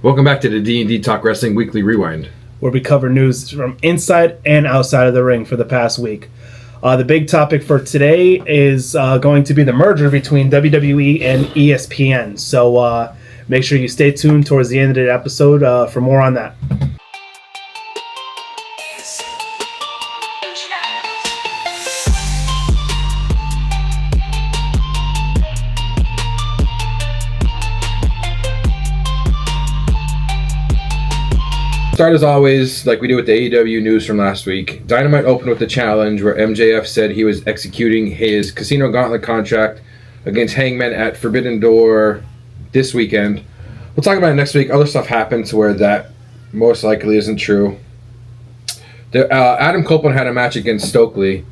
Welcome back to the D&D Talk Wrestling Weekly Rewind, where we cover news from inside and outside of the ring for the past week. The big topic for today is going to be the merger between WWE and ESPN. So make sure you stay tuned towards the end of the episode for more on that. Start as always, like we do with the AEW news from last week. Dynamite opened with the challenge where MJF said he was executing his Casino Gauntlet contract against Hangman at Forbidden Door this weekend. We'll talk about it next week. Other stuff happened to where that most likely isn't true. Adam Copeland had a match against Stokely.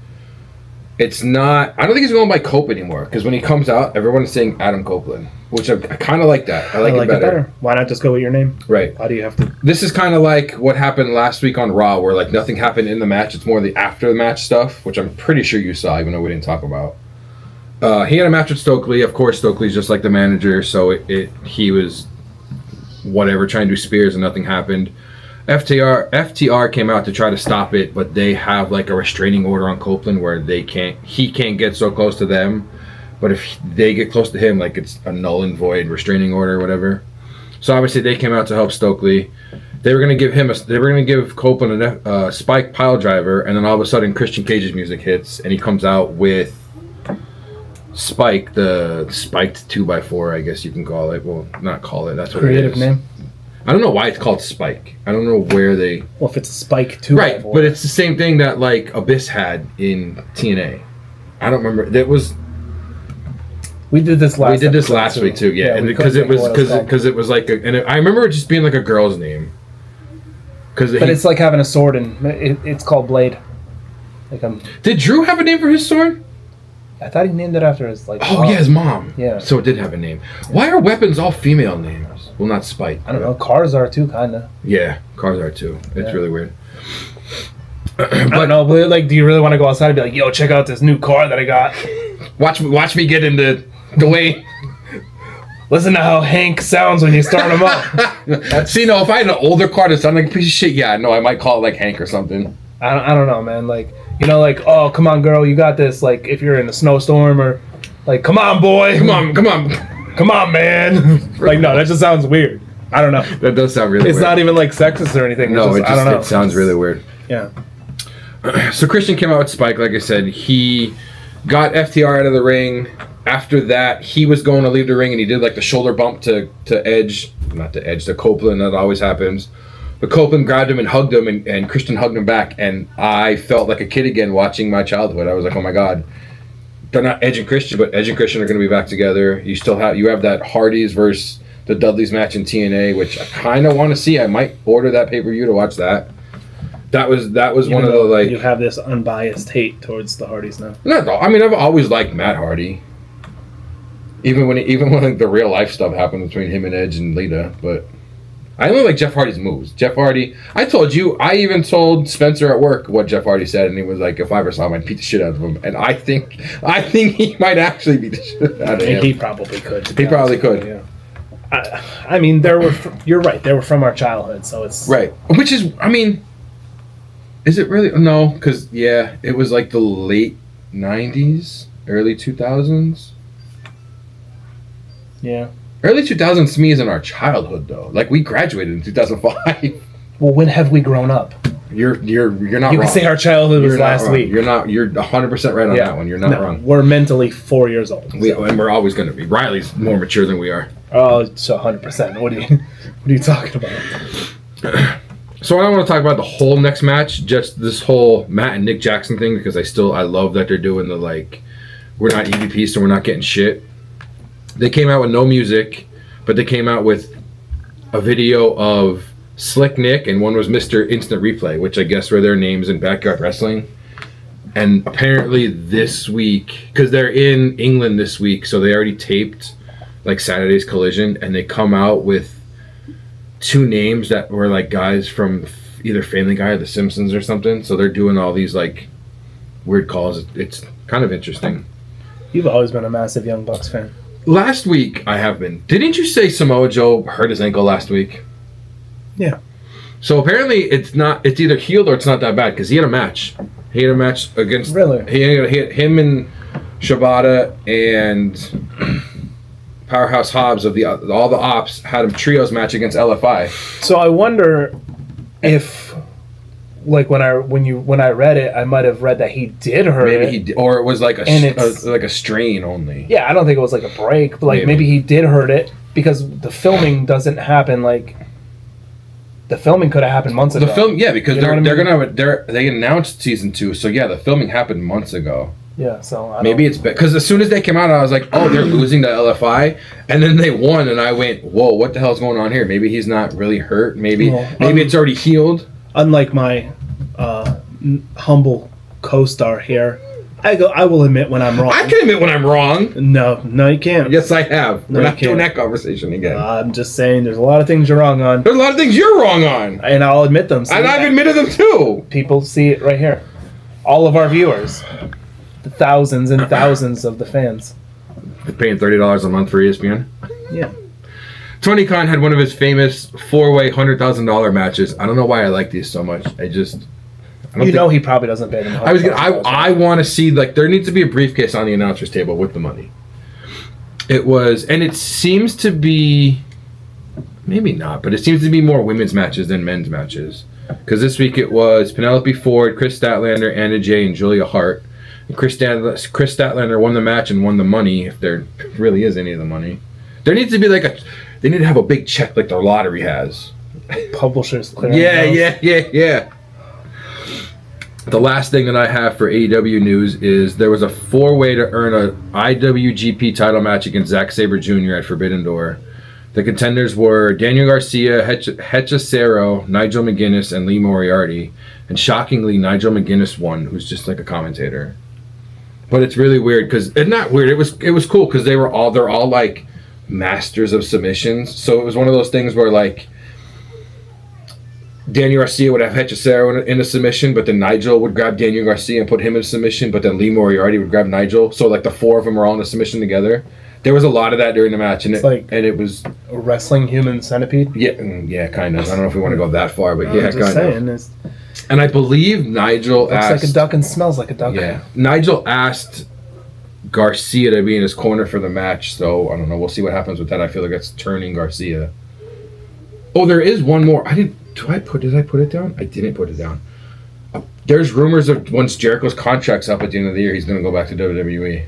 It's not... I don't think he's going by Cope anymore, because when he comes out, everyone's saying Adam Copeland, which I kind of like that. I like it better. Why not just go with your name? Right. Why do you have to... This is kind of like what happened last week on Raw, where like nothing happened in the match. It's more the after the match stuff, which I'm pretty sure you saw, even though we didn't talk about. He had a match with Stokely. Of course, Stokely's just like the manager, so he was whatever, trying to do spears and nothing happened. FTR came out to try to stop it, but they have like a restraining order on Copeland where he can't get so close to them, but if they get close to him, like it's a null and void restraining order or whatever. So obviously they came out to help Stokely. They were going to give Copeland a spike pile driver, and then all of a sudden Christian Cage's music hits and he comes out with Spike, the spiked 2x4, I guess you can call it. Well, not call it. That's what Creative it is. name. I don't know why it's called Spike. I don't know where they... Well, if it's a Spike 2x4. Right, but it's the same thing that, like, Abyss had in TNA. I don't remember. That was... We did this last week, too, yeah. And because it was like... I remember it just being like a girl's name. But it's like having a sword, and it's called Blade. Did Drew have a name for his sword? I thought he named it after his, like... Oh, yeah, his mom. Yeah. So it did have a name. Why are weapons all female names? Well, not Spike. I don't know. Cars are too, kind of. Yeah, cars are too. It's really weird. I don't know, but like, do you really want to go outside and be like, yo, check out this new car that I got? Watch me get into the way... Listen to how Hank sounds when you start him up. See, no, if I had an older car that sounded like a piece of shit, yeah, no, I might call it like Hank or something. I don't know, man. Like, you know, like, oh, come on, girl, you got this. Like, if you're in a snowstorm or, like, come on, boy. Come on. Come on, man. Like, no, that just sounds weird. I don't know. That does sound really weird. It's not even, like, sexist or anything. No, I don't know. It sounds really weird. Yeah. So Christian came out with Spike, like I said. He got FTR out of the ring. After that, he was going to leave the ring, and he did, like, the shoulder bump to Edge. Not to Edge, to Copeland. That always happens. But Copeland grabbed him and hugged him, and Christian hugged him back, and I felt like a kid again watching my childhood. I was like, oh, my God. They're not Edge and Christian, but Edge and Christian are going to be back together. You have that Hardys versus the Dudleys match in TNA, which I kind of want to see. I might order that pay-per-view to watch that. That was one of the, like... You have this unbiased hate towards the Hardys now. No, I mean, I've always liked Matt Hardy. Even when like, the real life stuff happened between him and Edge and Lita, but I only like Jeff Hardy's moves. Jeff Hardy, I even told Spencer at work what Jeff Hardy said, and he was like, if I ever saw him, I'd beat the shit out of him. And I think he might actually beat the shit out of him. He probably could. He probably could. Yeah. I mean, you're right. They were from our childhood, so it's right. Which is, I mean, is it really? No, because it was like the late '90s, early 2000s. Yeah. Early 2000s to me is in our childhood, though. Like, we graduated in 2005. Well, when have we grown up? You're not wrong. You can say our childhood was last week. You're 100% right on that one. You're not wrong. We're mentally 4 years old. And we're always going to be. Riley's more mature than we are. Oh, so 100%. What are you talking about? So I don't want to talk about the whole next match, just this whole Matt and Nick Jackson thing, because I love that they're doing the, like, we're not EVPs, so we're not getting shit. They came out with no music, but they came out with a video of Slick Nick, and one was Mr. Instant Replay, which I guess were their names in Backyard Wrestling. And apparently this week, because they're in England this week, so they already taped like Saturday's Collision, and they come out with two names that were like guys from either Family Guy or The Simpsons or something. So they're doing all these like weird calls. It's kind of interesting. You've always been a massive Young Bucks fan. Last week, I have been. Didn't you say Samoa Joe hurt his ankle last week? Yeah. So apparently it's either healed or it's not that bad because he had a match. He had a match against. Really? He had him and Shibata and Powerhouse Hobbs of all the ops had a trios match against LFI. So I wonder if, like when I read it, I might have read that he did hurt it. Maybe he did, or it was like a strain only. Yeah, I don't think it was like a break, but like maybe he did hurt it because the filming doesn't happen like. The filming could have happened months ago. The film, yeah, because You know they announced season 2, so yeah, the filming happened months ago. Yeah, so maybe it's because as soon as they came out, I was like, oh, they're losing to LFI, and then they won, and I went, whoa, what the hell's going on here? Maybe he's not really hurt. Maybe it's already healed. Unlike my humble co-star here, I will admit when I'm wrong. I can admit when I'm wrong. No, you can't. Yes, I have. No, We're not doing that conversation again. I'm just saying there's a lot of things you're wrong on. There's a lot of things you're wrong on. And I'll admit them. And I've admitted them too. People see it right here. All of our viewers. The thousands and thousands of the fans. They're paying $30 a month for ESPN. Yeah. Tony Khan had one of his famous 4-way $100,000 matches. I don't know why I like these so much. He probably doesn't pay them. I want to see, like, there needs to be a briefcase on the announcer's table with the money. It seems to be, maybe not, but it seems to be more women's matches than men's matches. Because this week it was Penelope Ford, Chris Statlander, Anna Jay, and Julia Hart. And Chris Statlander won the match and won the money, if there really is any of the money. There needs to be they need to have a big check like their lottery has. Publishers clear. Yeah. The last thing that I have for AEW news is there was a 4-way to earn a IWGP title match against Zack Sabre Jr. at Forbidden Door. The contenders were Daniel Garcia, Hechicero, Nigel McGuinness, and Lee Moriarty. And shockingly, Nigel McGuinness won, who's just like a commentator. But it's really weird because it's not weird. It was cool because they're all like masters of submissions. So it was one of those things where like Daniel Garcia would have Hechicero in a submission, but then Nigel would grab Daniel Garcia and put him in a submission, but then Lee Moriarty would grab Nigel. So like the 4 of them were all in a submission together. There was a lot of that during the match, and it was a wrestling human centipede. Yeah, kind of. I don't know if we want to go that far, but yeah, kind of. And I believe Nigel asked... Looks like a duck and smells like a duck. Yeah. Nigel asked Garcia to be in his corner for the match, so I don't know. We'll see what happens with that. I feel like that's turning Garcia. Oh, there is one more. Did I put it down? I didn't put it down. There's rumors of once Jericho's contract's up at the end of the year, he's going to go back to WWE.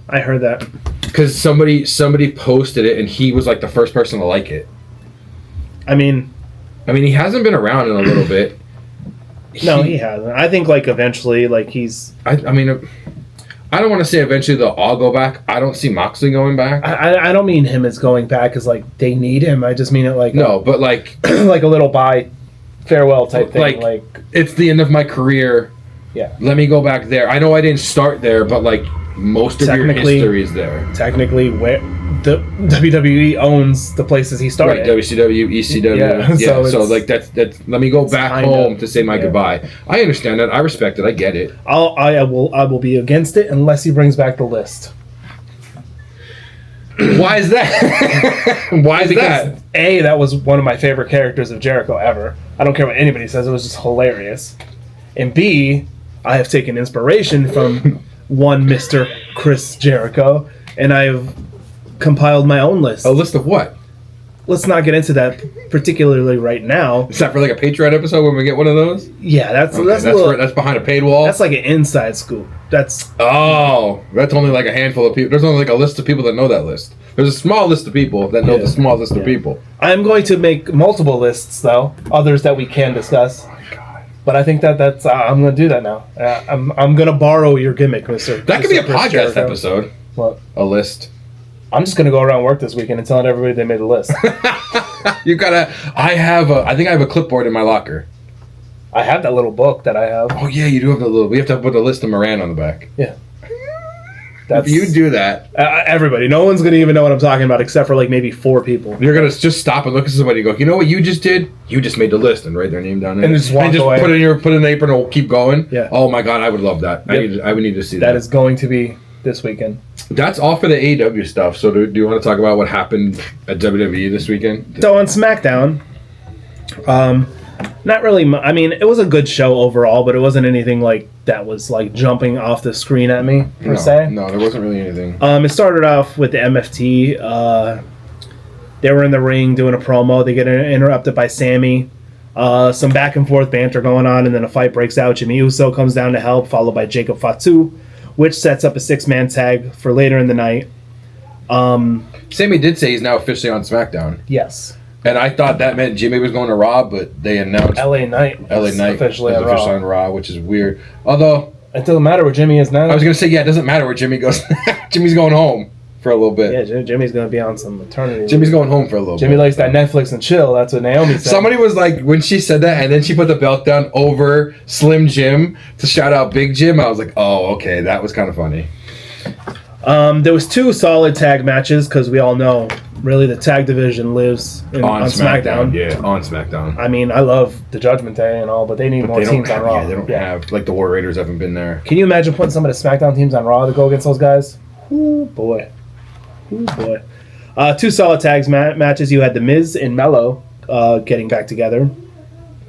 I heard that. Because somebody posted it, and he was like the first person to like it. I mean, he hasn't been around in a little bit. No, he hasn't. I think like eventually, like he's. I don't want to say eventually they'll all go back. I don't see Moxley going back. I don't mean him as going back as like they need him. I just mean it like but like like a little bye farewell type thing. Like it's the end of my career. Yeah. Let me go back there. I know I didn't start there, but like most of your history is there. Technically, where the WWE owns the places he started. Right, WCW, ECW. Yeah. So like that's let me go back home to say my goodbye. I understand that. I respect it. I get it. I will be against it unless he brings back the list. Why is that? Because that was one of my favorite characters of Jericho ever. I don't care what anybody says. It was just hilarious. And B, I have taken inspiration from one Mr. Chris Jericho, and I've compiled my own list. A list of what? Let's not get into that particularly right now. Is that for like a Patreon episode when we get one of those? Yeah, that's behind a paid wall. That's like an inside scoop. That's only like a handful of people. There's only like a list of people that know that list. There's a small list of people that know the small list of people. I'm going to make multiple lists though, others that we can discuss. Oh my God. But I think that's I'm going to do that now. I'm going to borrow your gimmick, Mr. That could be a podcast Jericho. Episode. What? A list. I'm just going to go around work this weekend and telling everybody they made a list. You gotta. I think I have a clipboard in my locker. I have that little book that I have. Oh yeah, you do have the little. We have to put a list of Moran on the back. Yeah. If you do that, everybody. No one's gonna even know what I'm talking about except for like maybe 4 people. You're gonna just stop and look at somebody and go, you know what you just did? You just made the list and write their name down there. And just walk away. Put in an apron and keep going. Yeah. Oh my God, I would love that. Yep. I would need to see that. That is going to be this weekend. That's all for the AEW stuff. So do you want to talk about what happened at WWE this weekend? So on SmackDown, Not really. I mean, it was a good show overall, but it wasn't anything like that was like jumping off the screen at me per se. No, there wasn't really anything. It started off with the MFT. They were in the ring doing a promo. They get interrupted by Sammy. Some back and forth banter going on, and then a fight breaks out. Jimmy Uso comes down to help, followed by Jacob Fatu, which sets up a 6-man tag for later in the night. Sammy did say he's now officially on SmackDown. Yes. And I thought that meant Jimmy was going to Raw, but they announced LA Knight officially on Raw, which is weird. Although it doesn't matter where Jimmy is now. I was going to say, yeah, it doesn't matter where Jimmy goes. Jimmy's going home for a little bit. Yeah, Jimmy's going to be on some maternity. Jimmy's going home for a little bit. Jimmy likes that Netflix and chill. That's what Naomi said. Somebody was like, when she said that, and then she put the belt down over Slim Jim to shout out Big Jim, I was like, oh, okay, that was kind of funny. There was 2 solid tag matches, because we all know, really, the tag division lives on SmackDown. Yeah, on SmackDown. I mean, I love the Judgment Day and all, but they need more teams on Raw. Yeah, they don't have, like, the War Raiders haven't been there. Can you imagine putting some of the SmackDown teams on Raw to go against those guys? Ooh, boy. Ooh, boy. 2 solid tags matches. You had The Miz and Mello getting back together.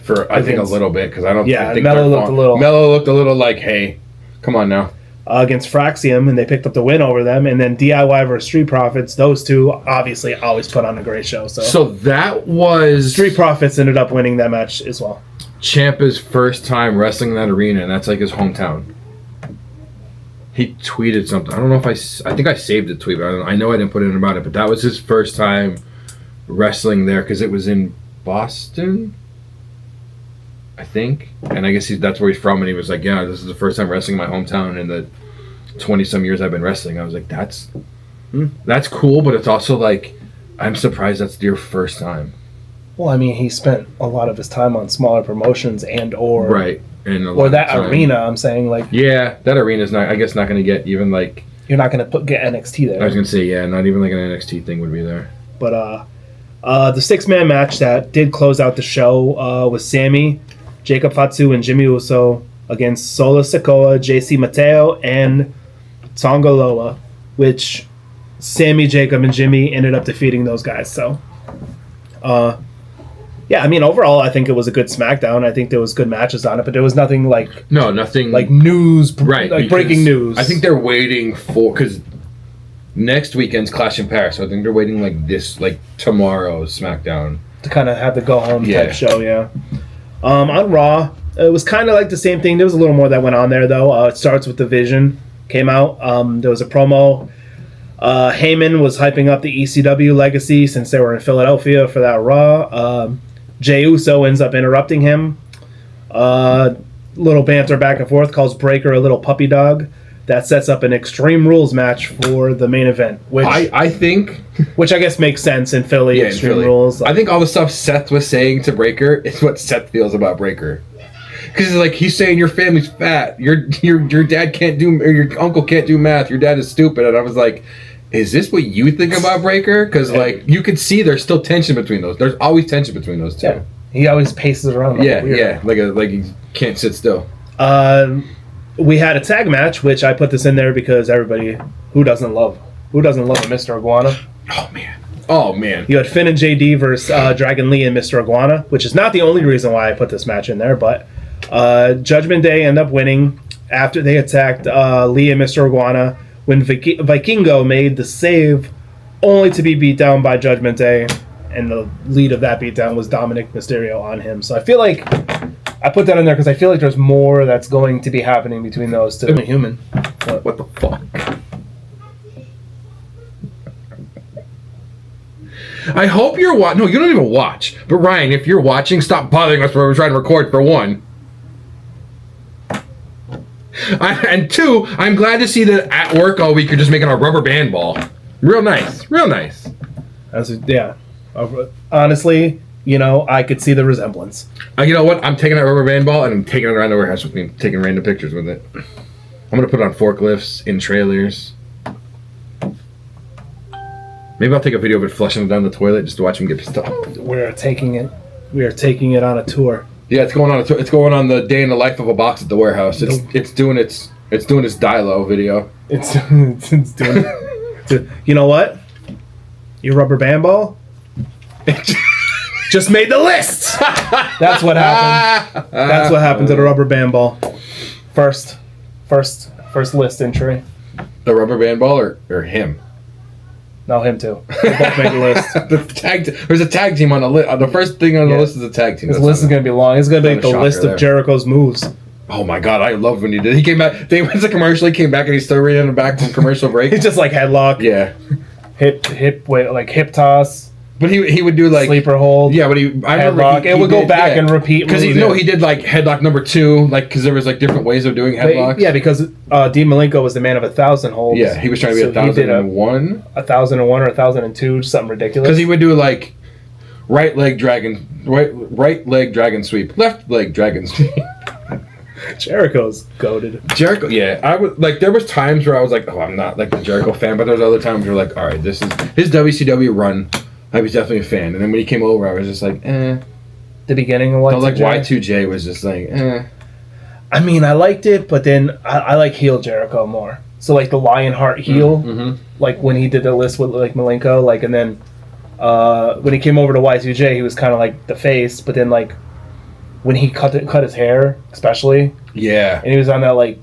For, I think, a little bit, because I think Mello looked a little like, hey, come on now. Against Fraxium, and they picked up the win over them. And then DIY versus Street Profits, those two obviously always put on a great show. So that was... Street Profits ended up winning that match as well. Ciampa's first time wrestling in that arena, and that's like his hometown. He tweeted something. I don't know if I think I saved the tweet, but I know I didn't put in about it, but that was his first time wrestling there, because it was in Boston, I think. And I guess that's where he's from, and he was like, yeah, this is the first time wrestling in my hometown in the 20-some years I've been wrestling. I was like, that's cool, but it's also like, I'm surprised that's your first time. Well, I mean, he spent a lot of his time on smaller promotions or right, or that arena. I'm saying, like, yeah, that arena's not. I guess not going to get even like. You're not going to get NXT there. I was going to say, yeah, not even like an NXT thing would be there. But the 6-man match that did close out the show was Sammy, Jacob Fatu, and Jimmy Uso against Solo Sikoa, JC Mateo, and Tonga Loa, which Sammy, Jacob, and Jimmy ended up defeating those guys. So, yeah, I mean, overall, I think it was a good SmackDown. I think there was good matches on it, but there was nothing like... No, nothing... Like news, right, like breaking news. I think they're waiting for... Because next weekend's Clash in Paris, so I think they're waiting like this, like tomorrow's SmackDown. To kind of have the go-home type show, yeah. On Raw, it was kind of like the same thing. There was a little more that went on there, though. It starts with the Vision. Came out. There was a promo. Heyman was hyping up the ECW legacy since they were in Philadelphia for that Raw. Jey Uso ends up interrupting him. Little banter back and forth, calls Breaker a little puppy dog. That sets up an Extreme Rules match for the main event, which I think, which I guess makes sense in Philly. Yeah, Extreme in Philly. Rules. I think all the stuff Seth was saying to Breaker is what Seth feels about Breaker, because like he's saying your family's fat, your dad can't do, or your uncle can't do math, your dad is stupid, and I was like, is this what you think about Breaker? Because like you could see there's still tension between those. There's always tension between those two. Yeah. He always paces around. Like he can't sit still. We had a tag match, which I put this in there because everybody who doesn't love a Mr. Iguana. Oh man. You had Finn and JD versus Dragon Lee and Mr. Iguana, which is not the only reason why I put this match in there, but Judgment Day end up winning after they attacked Lee and Mr. Iguana when Vikingo made the save, only to be beat down by Judgment Day, and the lead of that beatdown was Dominic Mysterio on him. So I feel like I put that in there because I feel like there's more that's going to be happening between those two. Human. What the fuck? I hope you're watching. No, you don't even watch. But Ryan, if you're watching, stop bothering us when we're trying to record, for one. And two, I'm glad to see that at work all week you're just making a rubber band ball. Real nice. Real nice. Yeah. Honestly, you know, I could see the resemblance. You know what? I'm taking that rubber band ball and I'm taking it around the warehouse with me, taking random pictures with it. I'm going to put it on forklifts, in trailers. Maybe I'll take a video of it flushing down the toilet just to watch him get pissed off. We are taking it on a tour. Yeah, it's going on a tour. It's going on the day in the life of a box at the warehouse. It's doing its Dilo video. It's doing it. You know what? Your rubber band ball? just made the list. That's what happened. That's what happened to the rubber band ball. First list entry. The rubber band ball or him? No, him too. They both made the list. There's a tag team on the list. The first thing on the list is a tag team. This list is going to be long. It's going to be the list of Jericho's moves. Oh my god, I loved when he did. He came back. They went to commercial. He came back and he started reading the back from commercial break. He's just like headlock. Yeah. Hip toss. But he would do like sleeper hold. Yeah, but headlock. It would go back and repeat because he did like headlock number 2, like because there was like different ways of doing headlocks. Yeah, because Dean Malenko was the man of 1,000 holds. Yeah, he was trying to be 1,001, 1,001 or 1,002, something ridiculous. Because he would do like right leg dragon sweep, left leg dragon sweep. Jericho's goated. Jericho, yeah, I would like. There was times where I was like, oh, I'm not like the Jericho fan, but there's other times where like, all right, this is his WCW run. I was definitely a fan, and then when he came over, I was just like, eh. The beginning of Y2J? Like Y2J was just like, eh. I mean, I liked it, but then I like heel Jericho more. So like the Lionheart heel, like when he did the list with like Malenko, like, and then when he came over to Y2J, he was kind of like the face, but then like when he cut his hair, especially, yeah, and he was on that like,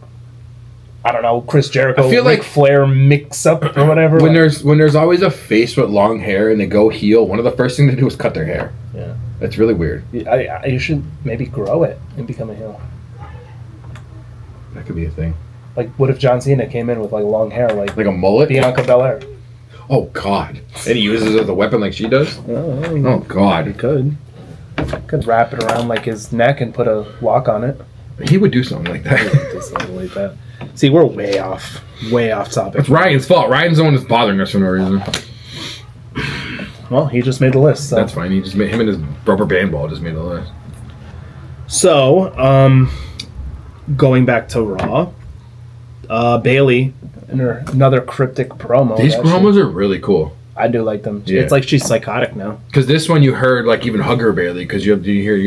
I don't know, Chris Jericho, I feel Ric like Flair mix up or whatever. When there's always a face with long hair and they go heel, one of the first things they do is cut their hair. Yeah, that's really weird. You should maybe grow it and become a heel. That could be a thing. Like, what if John Cena came in with like long hair, like a mullet, Bianca Belair? Oh God! And he uses it as a weapon like she does. Oh God! He could wrap it around like his neck and put a lock on it. He would do something like that. See, we're way off topic. It's Ryan's fault. Ryan's the one that's bothering us for no reason. Well, he just made the list. So. That's fine. He just made him and his rubber band ball just made the list. So, going back to Raw, Bayley and her another cryptic promo. These promos are really cool. I do like them. Yeah. It's like she's psychotic now. Because this one you heard like even hug her Bayley because you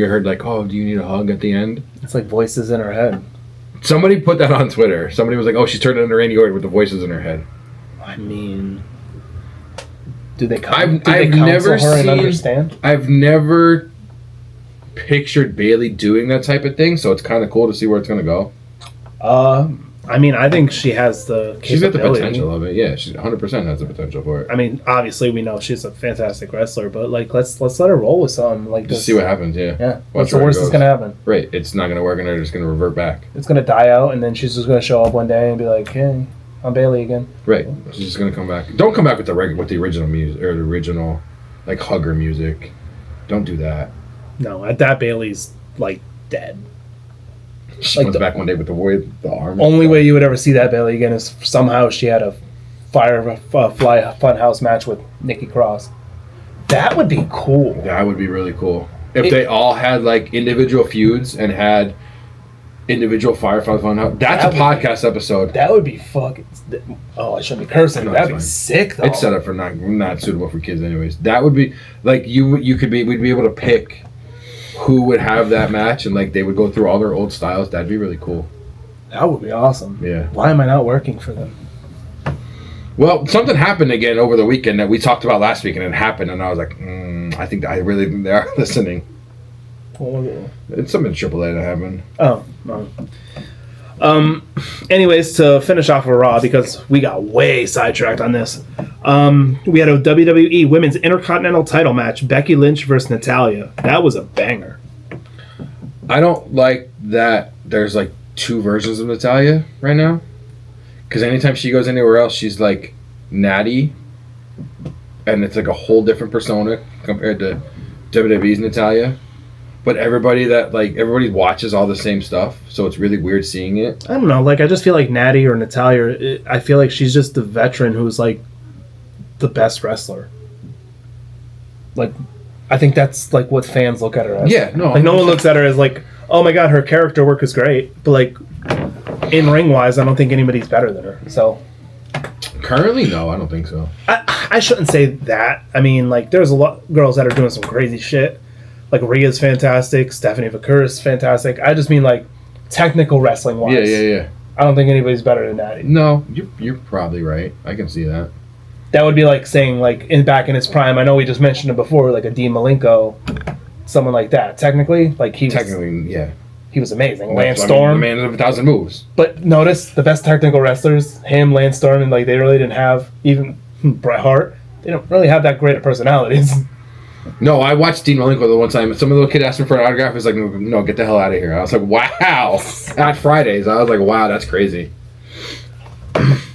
heard like, oh, do you need a hug at the end? It's like voices in her head. Somebody put that on Twitter. Somebody was like, oh, she's turning into Randy Orton with the voices in her head. I mean, do they I've never her and understand? I've never pictured Bayley doing that type of thing, so it's kind of cool to see where it's going to go. I mean, I think she has the capability. She's got the potential of it. Yeah, she 100% has the potential for it. I mean, obviously we know she's a fantastic wrestler, but like let's let her roll with something like just see what happens. Yeah. Yeah. What's the worst that's gonna happen? Right. It's not gonna work, and they're just gonna revert back. It's gonna die out, and then she's just gonna show up one day and be like, "Hey, I'm Bayley again." Right. She's just gonna come back. Don't come back with the original music or the original like hugger music. Don't do that. No, at that Bayley's like dead. She comes back one day with the arm. Only way you would ever see that Bayley again is somehow she had a fly funhouse match with Nikki Cross. That would be cool. That would be really cool. If they all had like individual feuds and had individual Firefly Funhouse. That's a podcast episode. That would be fucking. Oh, I shouldn't be cursing. No, that'd be sick though. It's set up for not suitable for kids anyways. That would be like we'd be able to pick who would have that match, and like they would go through all their old styles. That'd be really cool. That would be awesome. Yeah. Why am I not working for them? Well, something happened again over the weekend that we talked about last week, and it happened, and I was like, I really think they are listening. It's something AAA that happened. Oh. Anyways, to finish off with Raw, because we got way sidetracked on this. We had a WWE Women's Intercontinental Title match, Becky Lynch versus Natalya. That was a banger. I don't like that there's like two versions of Natalya right now. Because anytime she goes anywhere else, she's like Natty. And it's like a whole different persona compared to WWE's Natalya. But everybody watches all the same stuff, so it's really weird seeing it. I don't know, like I just feel like Natty or Natalya, I feel like she's just the veteran who's like the best wrestler. Like, I think that's like what fans look at her as. Yeah, no. Like no one looks at her as like, oh my god, her character work is great, but like in ring wise, I don't think anybody's better than her. So currently, no, I don't think so. I shouldn't say that. I mean, like there's a lot of girls that are doing some crazy shit. Like Rhea's fantastic, Stephanie Vaquera's fantastic. I just mean like technical wrestling wise. Yeah. I don't think anybody's better than Natty. No, you're probably right. I can see that. that would be like saying like back in his prime. I know we just mentioned it before, like a Dean Malenko, someone like that. Technically, like he was amazing. Lance Storm, the man of 1,000 moves. But notice the best technical wrestlers, him, Lance Storm, and like they really didn't have even Bret Hart. They don't really have that great of personalities. No, I watched Dean Malenko the one time. Some little kid asked me for an autograph. He's like, no, get the hell out of here. I was like, wow. At Fridays, I was like, wow, that's crazy.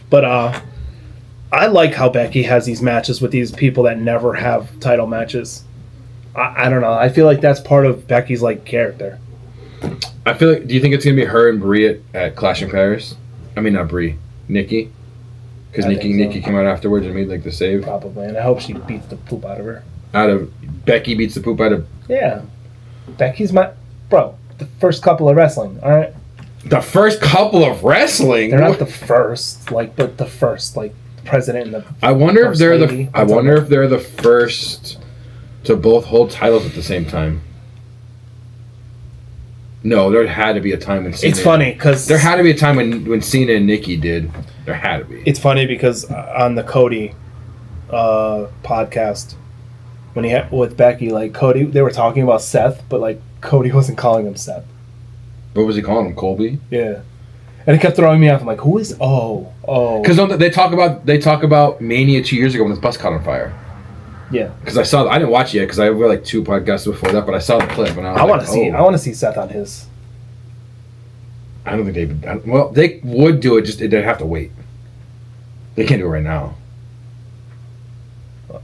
But I like how Becky has these matches with these people that never have title matches. I don't know. I feel like that's part of Becky's like character. I feel like. Do you think it's gonna be her and Brie at Clash in Paris? I mean, not Brie, Nikki, because Nikki came out afterwards and made like the save. Probably, and I hope she beats the poop out of her. Becky beats the poop out of. Yeah, Becky's my bro. The first couple of wrestling, all right. The first couple of wrestling. They're not the first, like, but the first, like, president and the. I wonder if they're lady. I wonder if they're the first to both hold titles at the same time. No, there had to be a time when Cena... It's funny, because... There had to be a time when Cena and Nikki did. There had to be. It's funny, because on the Cody podcast, when he had with Becky, like, Cody, they were talking about Seth, but, like, Cody wasn't calling him Seth. What was he calling him? Colby? Yeah. And it kept throwing me off. I'm like, who is... Oh. Because they talk about Mania 2 years ago when the bus caught on fire. Yeah, because I didn't watch it yet because I have like 2 podcasts before that, but I saw the clip and I want to see Seth on his. I don't think they would. Well, they would do it. Just they'd have to wait. They can't do it right now.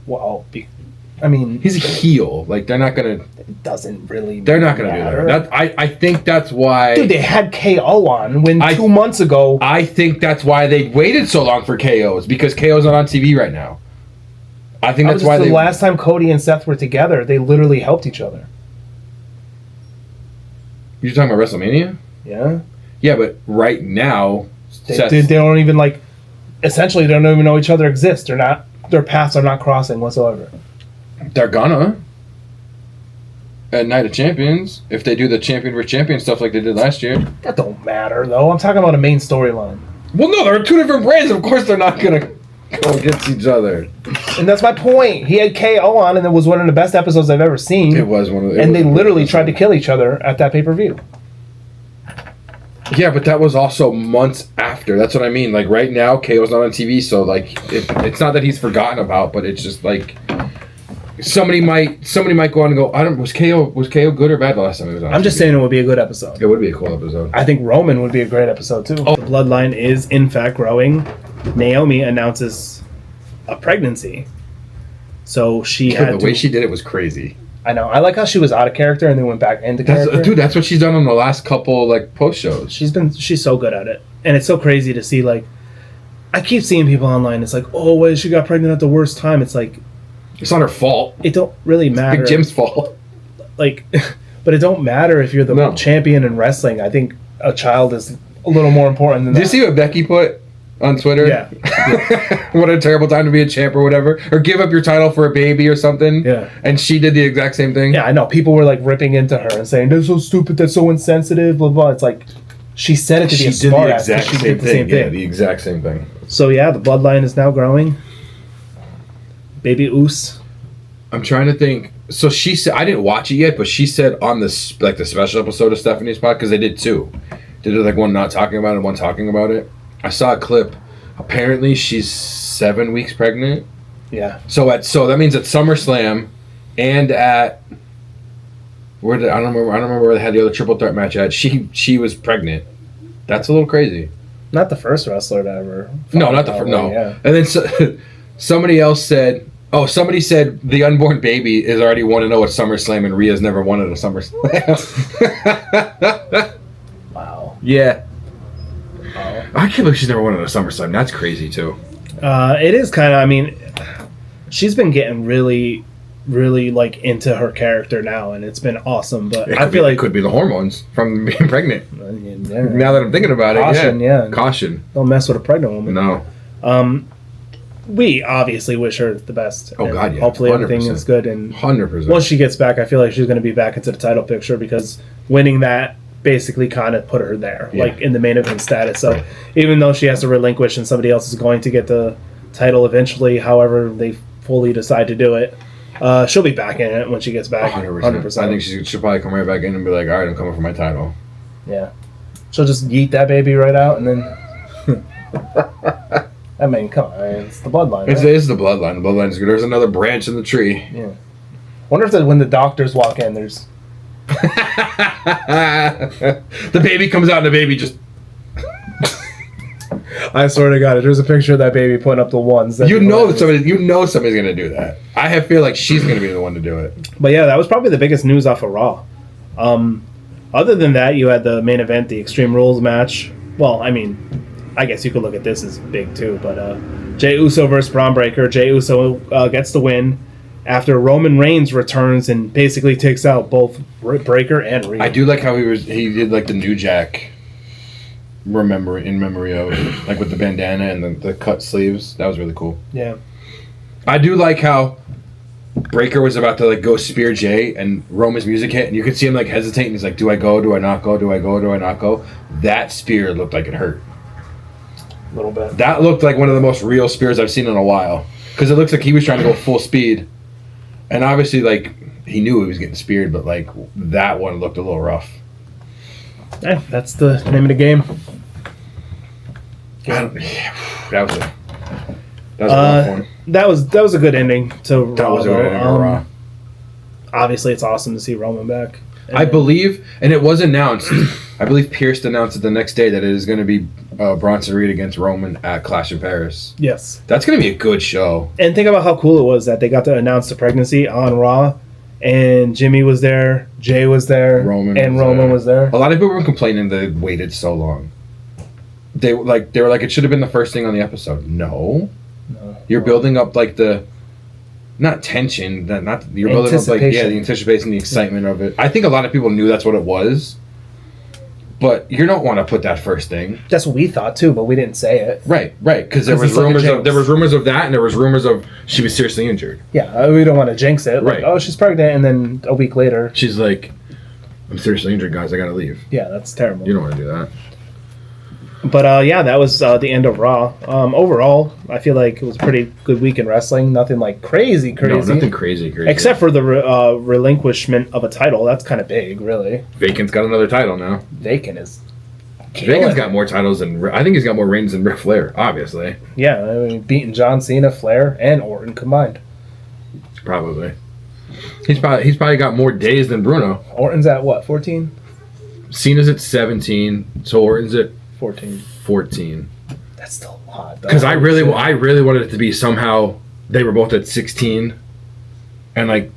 Well, I mean, he's a heel. Like they're not gonna. It doesn't really. They're not gonna do that. I think that's why. Dude, they had KO on 2 months ago. I think that's why they waited so long for KOs because KO's not on TV right now. I think that's why the last time Cody and Seth were together, they literally helped each other. You're talking about WrestleMania? Yeah. Yeah, but right now, they don't even like. Essentially, they don't even know each other exist. They're not. Their paths are not crossing whatsoever. They're gonna. At Night of Champions, if they do the champion versus champion stuff like they did last year. That don't matter though. I'm talking about a main storyline. Well, no, they're 2 different brands. Of course, they're not gonna go against each other. And that's my point. He had KO on, and it was one of the best episodes I've ever seen. It was one of the. And they literally tried to kill each other at that pay-per-view. Yeah, but that was also months after. That's what I mean. Like right now, KO's not on TV, so like it's not that he's forgotten about, but it's just like somebody might go on and go. Was KO good or bad the last time he was on? I'm just saying it would be a good episode. It would be a cool episode. I think Roman would be a great episode too. Oh. The bloodline is in fact growing. Naomi announces a pregnancy, so she had the way she did it was crazy. I know. I like how she was out of character and then went back into character. Dude, that's what she's done on the last couple like post shows. She's so good at it, and it's so crazy to see. Like, I keep seeing people online. It's like, oh, wait, she got pregnant at the worst time. It's like, it's not her fault. It don't really matter. Big Jim's fault. Like, but it don't matter if you're the champion in wrestling. I think a child is a little more important than that. Did you see what Becky put on Twitter? Yeah. What a terrible time to be a champ or whatever. Or give up your title for a baby or something. Yeah. And she did the exact same thing. Yeah, I know. People were like ripping into her and saying, that's so stupid, that's so insensitive, blah, blah. It's like, she said it to be a smart ass. She did the same thing. Yeah, the exact same thing. So yeah, the bloodline is now growing. Baby Oos. I'm trying to think. So she said, I didn't watch it yet, but she said on this, like the special episode of Stephanie's pod, because they did 2. They did like one not talking about it and one talking about it. I saw a clip. Apparently, she's 7 weeks pregnant. Yeah. So that means at SummerSlam, and at I don't remember where they had the other triple threat match at. She was pregnant. That's a little crazy. Not the first wrestler to ever. No, not the first. No. Yeah. And then somebody else said. Oh, somebody said the unborn baby is already 1-0 at SummerSlam, and Rhea's never won at a SummerSlam. Wow. Yeah. I can't believe she's never won at a SummerSlam. That's crazy, too. It is kind of, I mean, she's been getting really, really, like, into her character now, and it's been awesome, but I feel like... It could be the hormones from being pregnant. Yeah. Now that I'm thinking about Caution, it, yeah. Caution. Don't mess with a pregnant woman. No. We obviously wish her the best. Oh, God, yeah. Hopefully 100%. everything is good, and 100%. Once she gets back, I feel like she's going to be back into the title picture, because winning that basically kind of put her there, like in the main event status. So even though she has to relinquish and somebody else is going to get the title eventually, however they fully decide to do it. She'll be back in it when she gets back. 100%. I think she'll probably come right back in and be like, all right, I'm coming for my title. Yeah. She'll just yeet that baby right out and then... I mean, come on. It's the bloodline. It right? is the bloodline. The bloodline is good. There's another branch in the tree. Yeah. Wonder if when the doctors walk in, there's... The baby comes out and the baby just... I swear to God, if there's a picture of that baby putting up the ones... You know somebody's going to do that. I feel like she's going to be the one to do it. But yeah, that was probably the biggest news off of Raw. Other than that, you had the main event, the Extreme Rules match. Well, I mean, I guess you could look at this as big too, but Jey Uso versus Braun Breaker. Jey Uso gets the win after Roman Reigns returns and basically takes out both Breaker and Reed. I do like how he did like the New Jack in memory of, like with the bandana and the cut sleeves. That was really cool. Yeah. I do like how Breaker was about to like go spear Jay and Roman's music hit and you could see him like hesitating. He's like, do I go? Do I not go? Do I go? Do I not go? That spear looked like it hurt. A little bit. That looked like one of the most real spears I've seen in a while. Because it looks like he was trying to go full speed. And obviously, like, he knew he was getting speared, but, like, that one looked a little rough. Yeah, that's the name of the game. That was a rough one. That was a good ending to Raw. That was a good ending to Raw. Obviously, it's awesome to see Roman back. I believe, and it was announced, I believe Pierce announced it the next day that it is going to be Bronson Reed against Roman at Clash in Paris. Yes. That's going to be a good show. And think about how cool it was that they got to announce the pregnancy on Raw, and Jimmy was there, Jay was there, Roman was there. A lot of people were complaining they waited so long. They were like, it should have been the first thing on the episode. No. You're building up like the... Not tension, you're building up like the anticipation, the excitement of it. I think a lot of people knew that's what it was, but you don't want to put that first thing. That's what we thought too, but we didn't say it. Right, because there was rumors of that, and there was rumors of she was seriously injured. Yeah, we don't want to jinx it. Like, right. oh, she's pregnant, and then a week later, she's like, "I'm seriously injured, guys. I gotta leave." Yeah, that's terrible. You don't want to do that. But yeah, that was the end of Raw. Overall, I feel like it was a pretty good week in wrestling. Nothing like crazy. No, nothing crazy. Except for the relinquishment of a title. That's kind of big, really. Vacant's got another title now. Vacant's got more titles than... I think he's got more reigns than Ric Flair, obviously. Yeah, I mean, beating John Cena, Flair, and Orton combined. Probably. He's probably got more days than Bruno. Orton's at what, 14? Cena's at 17, so Orton's at 14. That's still a lot. Because I really wanted it to be somehow they were both at 16, and like,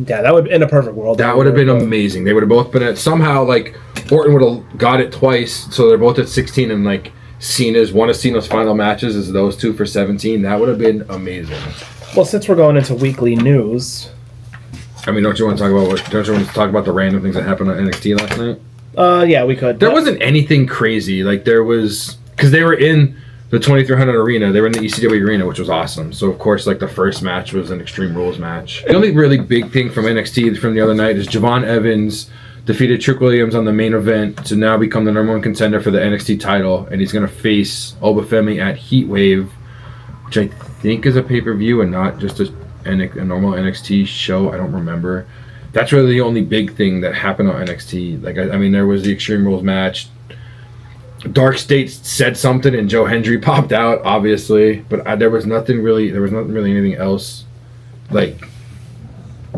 yeah, that would in a perfect world. That would have been amazing. They would have both been at somehow like Orton would have got it twice, so they're both at 16, and like one of Cena's final matches is those two for 17. That would have been amazing. Well, since we're going into weekly news, I mean, don't you want to talk about the random things that happened on NXT last night? Yeah, we could. There wasn't anything crazy. Like, there was... Because they were in the 2300 arena. They were in the ECW arena, which was awesome. So, of course, like, the first match was an Extreme Rules match. The only really big thing from NXT from the other night is Javon Evans defeated Trick Williams on the main event to now become the number one contender for the NXT title. And he's going to face Obafemi at Heatwave, which I think is a pay-per-view and not just a normal NXT show. I don't remember. That's really the only big thing that happened on NXT. Like, I mean, there was the Extreme Rules match. Dark State said something, and Joe Hendry popped out, obviously. But there was nothing really anything else, like,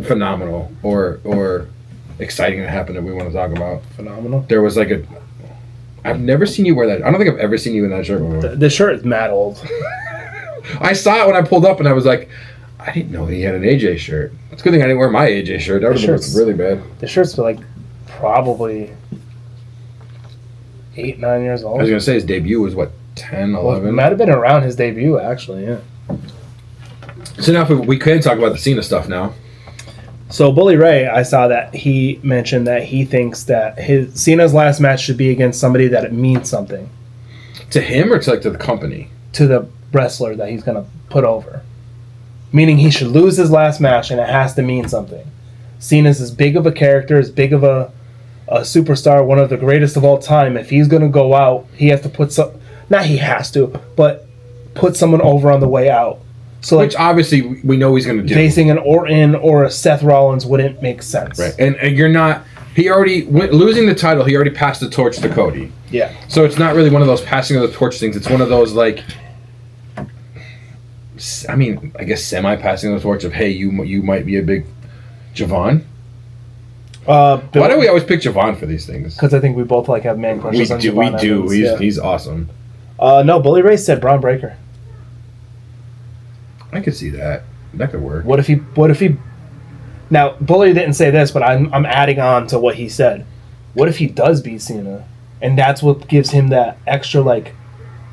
phenomenal or exciting that happened that we want to talk about. Phenomenal. There was like I've never seen you wear that. I don't think I've ever seen you in that shirt before. The shirt is mad old. I saw it when I pulled up, and I was like, I didn't know he had an AJ shirt. It's a good thing I didn't wear my AJ shirt. That would have looked really bad. The shirt's like probably 8-9 years old. I was going to say his debut was, what, 10, 11? It might have been around his debut, actually, yeah. So now we can talk about the Cena stuff now. So Bully Ray, I saw that he mentioned that he thinks that Cena's last match should be against somebody that it means something. To him or to the company? To the wrestler that he's going to put over. Meaning he should lose his last match and it has to mean something. Cena's as big of a character, as big of a superstar, one of the greatest of all time. If he's going to go out, he has to put some... Not he has to, but put someone over on the way out. So Which obviously we know he's going to do. Facing an Orton or a Seth Rollins wouldn't make sense. Right. And you're not... He already... Losing the title, he already passed the torch to Cody. Yeah. So it's not really one of those passing of the torch things. It's one of those, like... I mean, I guess semi-passing the torch of, hey, you might be a big Javon. Why do we always pick Javon for these things? Because I think we both have man crushes on Javon. We do. He's awesome. No, Bully Ray said Braun Breaker. I could see that. That could work. What if he? Now, Bully didn't say this, but I'm adding on to what he said. What if he does beat Cena, and that's what gives him that extra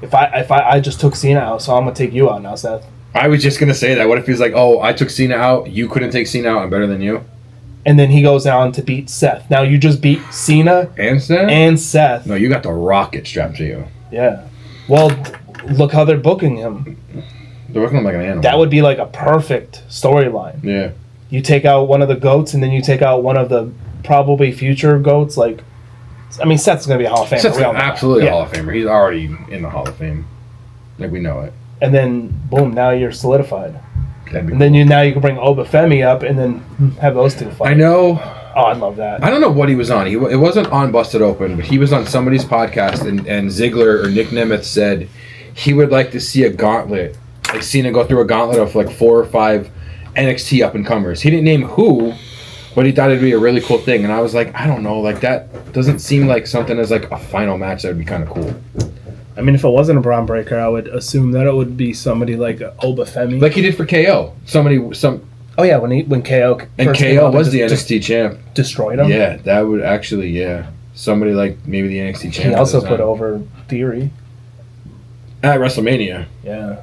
if I just took Cena out, so I'm gonna take you out now, Seth. I was just gonna say that. What if he's like, oh, I took Cena out, you couldn't take Cena out, I'm better than you? And then he goes on to beat Seth. Now you just beat Cena and Seth. No, you got the rocket strapped to you. Yeah. Well, look how they're booking him. They're booking him like an animal. That would be like a perfect storyline. Yeah. You take out one of the GOATs, and then you take out one of the probably future GOATs. Seth's going to be a Hall of Famer. Seth's absolutely a Hall of Famer. He's already in the Hall of Fame. We know it. And then, boom, now you're solidified. And cool. Then you can bring Obafemi up and then have those two fight. I know. Oh, I love that. I don't know what he was on. It wasn't on Busted Open, but he was on somebody's podcast, and Ziggler or Nick Nemeth said he would like to see a gauntlet, like Cena go through a gauntlet of 4 or 5 NXT up-and-comers. He didn't name who, but he thought it'd be a really cool thing. And I was like, I don't know, that doesn't seem like something as a final match that would be kind of cool. I mean, if it wasn't a Braun Breaker, I would assume that it would be somebody like Obafemi. Like he did for KO. Oh yeah, when KO... And KO was the NXT champ. Destroyed him? Yeah, that would actually, somebody like maybe the NXT champ. He also put over Theory. At WrestleMania. Yeah.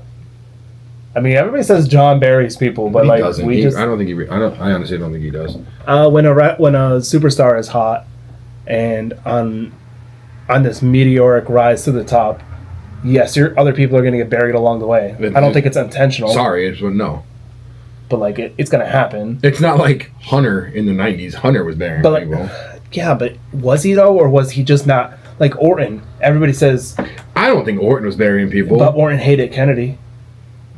I mean, everybody says John buries people, but he doesn't. I honestly don't think he does. When a superstar is hot and on this meteoric rise to the top, yes, other people are going to get buried along the way. I don't think it's intentional. Sorry, no. But it's going to happen. It's not like Hunter in the 90s. Hunter was burying people. Yeah, but was he though, or was he just not like Orton? Everybody says. I don't think Orton was burying people. But Orton hated Kennedy.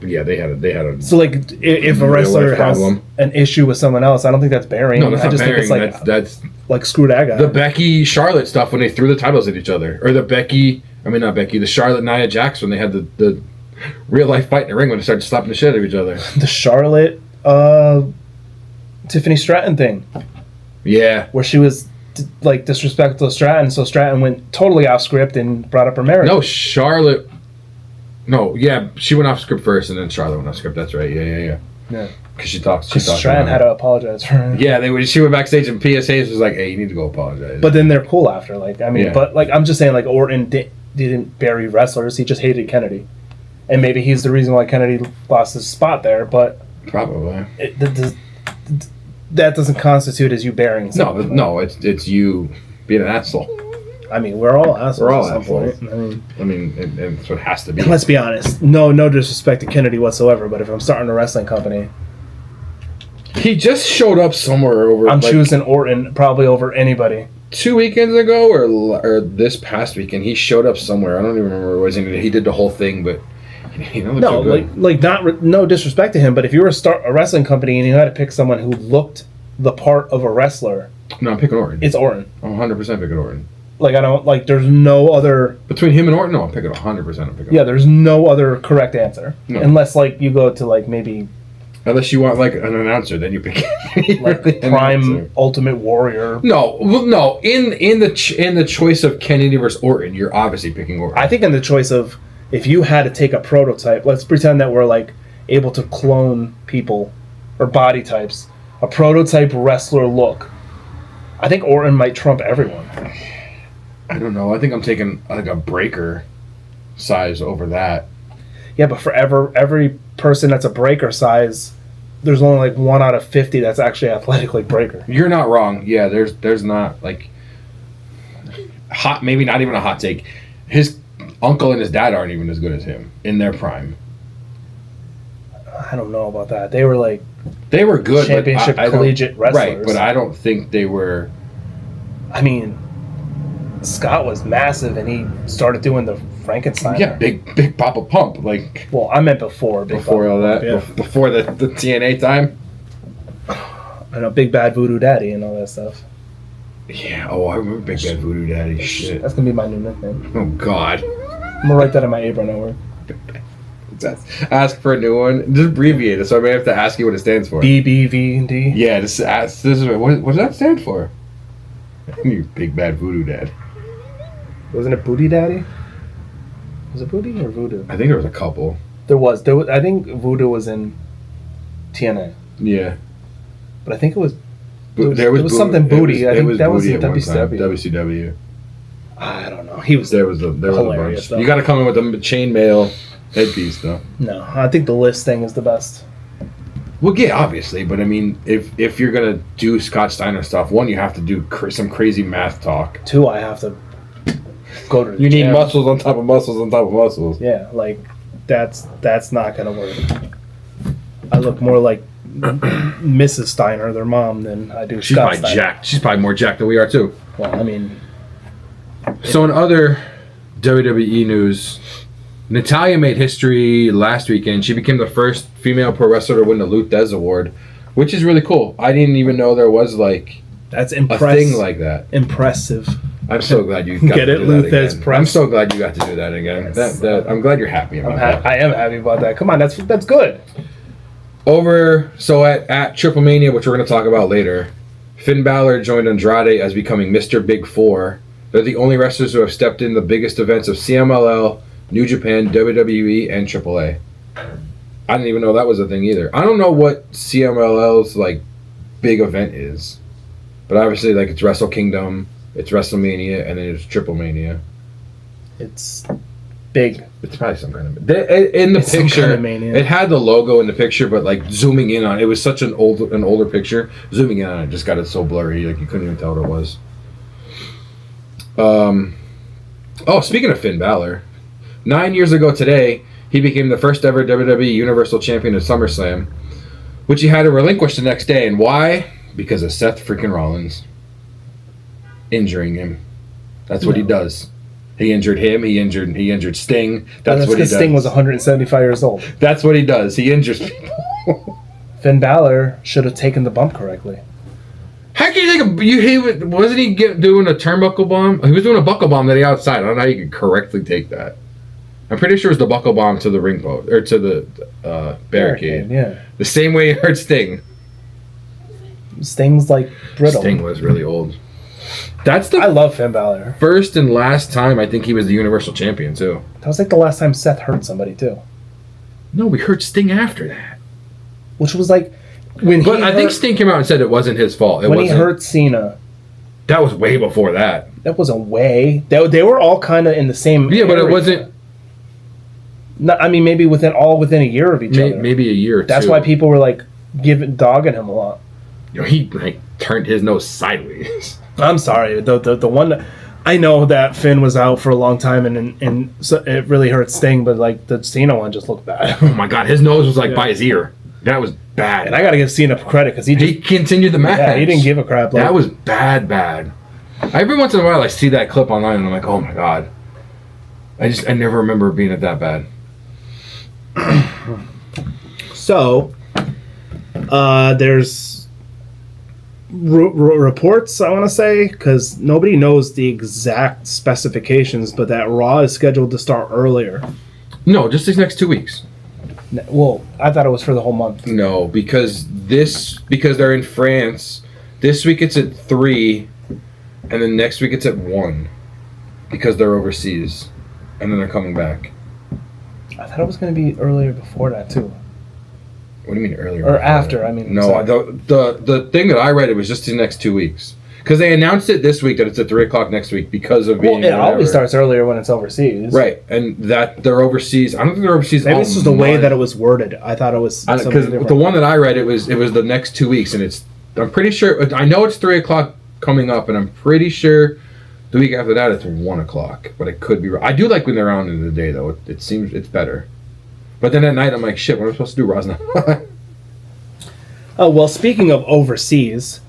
Yeah, they had a. So if a wrestler has an issue with someone else, I don't think that's burying. No, that's not burying. Think it's that's like screw that guy. The Becky Charlotte stuff when they threw the titles at each other, or the Charlotte Nia Jax when they had the real life fight in the ring when they started slapping the shit out of each other. The Charlotte Tiffany Stratton thing. Yeah, where she was disrespectful to Stratton, so Stratton went totally off script and brought up her marriage. No, Charlotte. No, yeah, she went off script first, and then Charlotte went off script. That's right. Yeah. Because she talked. Stratton had to apologize for her. Yeah, she went backstage, and PSA was like, "Hey, you need to go apologize." But then they're cool after. But I'm just saying, Orton didn't bury wrestlers. He just hated Kennedy, and maybe he's the reason why Kennedy lost his spot there. But probably that doesn't constitute as you burying someone. No, it's you being an asshole. I mean, we're all assholes. We're all at some assholes. point. I mean, and that's what it has to be. Let's be honest. No disrespect to Kennedy whatsoever, but if I'm starting a wrestling company, he just showed up somewhere over. I'm choosing Orton probably over anybody. 2 weekends ago or this past weekend, he showed up somewhere. I don't even remember where it was. He did the whole thing, but no disrespect to him, but if you were a wrestling company and you had to pick someone who looked the part of a wrestler, no, I'm picking Orton. It's Orton. I'm 100% picking Orton. There's no other... Between him and Orton? No, I'm picking 100%. I'm picking Orton. There's no other correct answer. No. Unless, you go to, maybe... Unless you want, an announcer, then you pick... Prime Ultimate Warrior. No. In the choice of Kennedy versus Orton, you're obviously picking Orton. I think in the choice of... If you had to take a prototype... Let's pretend that we're, able to clone people or body types. A prototype wrestler look. I think Orton might trump everyone. I don't know. I think I'm taking a breaker size over that. Yeah, but for every person that's a breaker size, there's only 1 out of 50 that's actually athletic like Breaker. You're not wrong. Yeah, there's not hot. Maybe not even a hot take. His uncle and his dad aren't even as good as him in their prime. I don't know about that. They were they were good, championship collegiate wrestlers, right? But I don't think they were. I mean, Scott was massive, and he started doing the Frankenstein. Yeah, big Papa Pump. Like, Well, I meant before. before all that, before the TNA time. I know, Big Bad Voodoo Daddy and all that stuff. Yeah. Oh, I remember Big Bad Voodoo Daddy. Shit. That's gonna be my new nickname. Oh God. I'm gonna write that in my Abra network. Ask for a new one. Just abbreviate it, so I may have to ask you what it stands for. BBVD. Yeah, just ask. This is what does that stand for? You Big Bad Voodoo Dad. Wasn't it Booty Daddy? Was it Booty or Voodoo? I think there was a couple. There was. I think Voodoo was in TNA, Yeah. but I think it was. There was something Booty. I think that was in at one time. WCW. WCW. I don't know. He was. There was a hilarious, bunch. though. You got to come in with the chainmail headpiece, though. No, I think the list thing is the best. Well, yeah, obviously, but I mean, if you're gonna do Scott Steiner stuff, one, you have to do some crazy math talk. Two, I have to go to the You need gym. muscles on top of muscles on top of muscles. Yeah, like that's not gonna work. I look more like Mrs. Steiner, their mom, than I do She's Scott probably Steiner. jacked. She's probably more jacked than we are too. Well, I mean, So in other WWE news, Natalya made history last weekend. She became the first female pro wrestler to win the Lou Thez Award, which is really cool. I didn't even know there was like that's a impressive. thing like that. Impressive. I'm so glad you got Get to it, do Lou that Thez again. press. I'm so glad you got to do that again. Yes. I'm glad you're happy about that. I am happy about that. Come on, that's good. At Triple Mania, which we're going to talk about later, Finn Balor joined Andrade as becoming Mr. Big Four. They're the only wrestlers who have stepped in the biggest events of CMLL, New Japan, WWE, and AAA. I didn't even know that was a thing either. I don't know what CMLL's like big event is, but obviously like it's Wrestle Kingdom, it's WrestleMania, and then it's Triple Mania. It's big. It's probably some kind of in the It's some picture. kind of mania. It had the logo in the picture, but like zooming in on it was such an older picture. Zooming in on it just got it so blurry, like you couldn't even tell what it was. Oh, speaking of Finn Balor, 9 years ago today, he became the first ever WWE Universal Champion at SummerSlam, which he had to relinquish the next day. And why? Because of Seth freaking Rollins injuring him. That's what he does. He injured him. He injured Sting. That's what he does. Sting was 175 years old. That's what he does. He injures people. Finn Balor should have taken the bump correctly. How can you think wasn't he doing a turnbuckle bomb? He was doing a buckle bomb that he outside. I don't know how you could correctly take that. I'm pretty sure it was the buckle bomb to the ring post or to the barricade. Yeah. The same way he hurt Sting. Sting's like brittle. Sting was really old. That's I the love Finn Balor. first and last time I think he was the Universal Champion too. That was like the last time Seth hurt somebody too. No, we hurt Sting after that. Which was like when But I think Sting came out and said it wasn't his fault. when he hurt Cena. That was way before that. That was a way. They were all kind of in the same. Yeah, but it area. wasn't. Not, I mean, maybe within a year of each other. Maybe a year or two. That's why people were like dogging him a lot. You know, he like turned his nose sideways. I'm sorry. The one that, I know that Finn was out for a long time and so it really hurt Sting, but like the Cena one just looked bad. Oh my god, his nose was like by his ear. That was bad. And I gotta give Cena credit because he continued the match. Yeah, he didn't give a crap. Like, That was bad. Every once in a while, I see that clip online, and I'm like, oh my god. I never remember it being it that bad. So, there's reports, I want to say, because nobody knows the exact specifications, but that Raw is scheduled to start earlier. No, just these next 2 weeks. Well, I thought it was for the whole month. No, because they're in France. This week it's at 3, and then next week it's at 1, because they're overseas, and then they're coming back. I thought it was going to be earlier before that too. What do you mean earlier? Or after? I mean, no. sorry. The thing that I read, it was just the next 2 weeks, because they announced it this week that it's at 3:00 next week because of being. Well, it whatever. always starts earlier when it's overseas, Right, and that they're overseas. I don't think they're overseas. Maybe all this is the way month. that it was worded. I thought it was something Because different. the one that I read, it was the next 2 weeks, and it's. I'm pretty sure. I know it's 3:00 coming up, and I'm pretty sure the week after that it's 1:00. But it could be wrong. I do like when they're on in the day though. It seems it's better. But then at night I'm like, shit. What am I supposed to do, Rosna? Oh, well, speaking of overseas,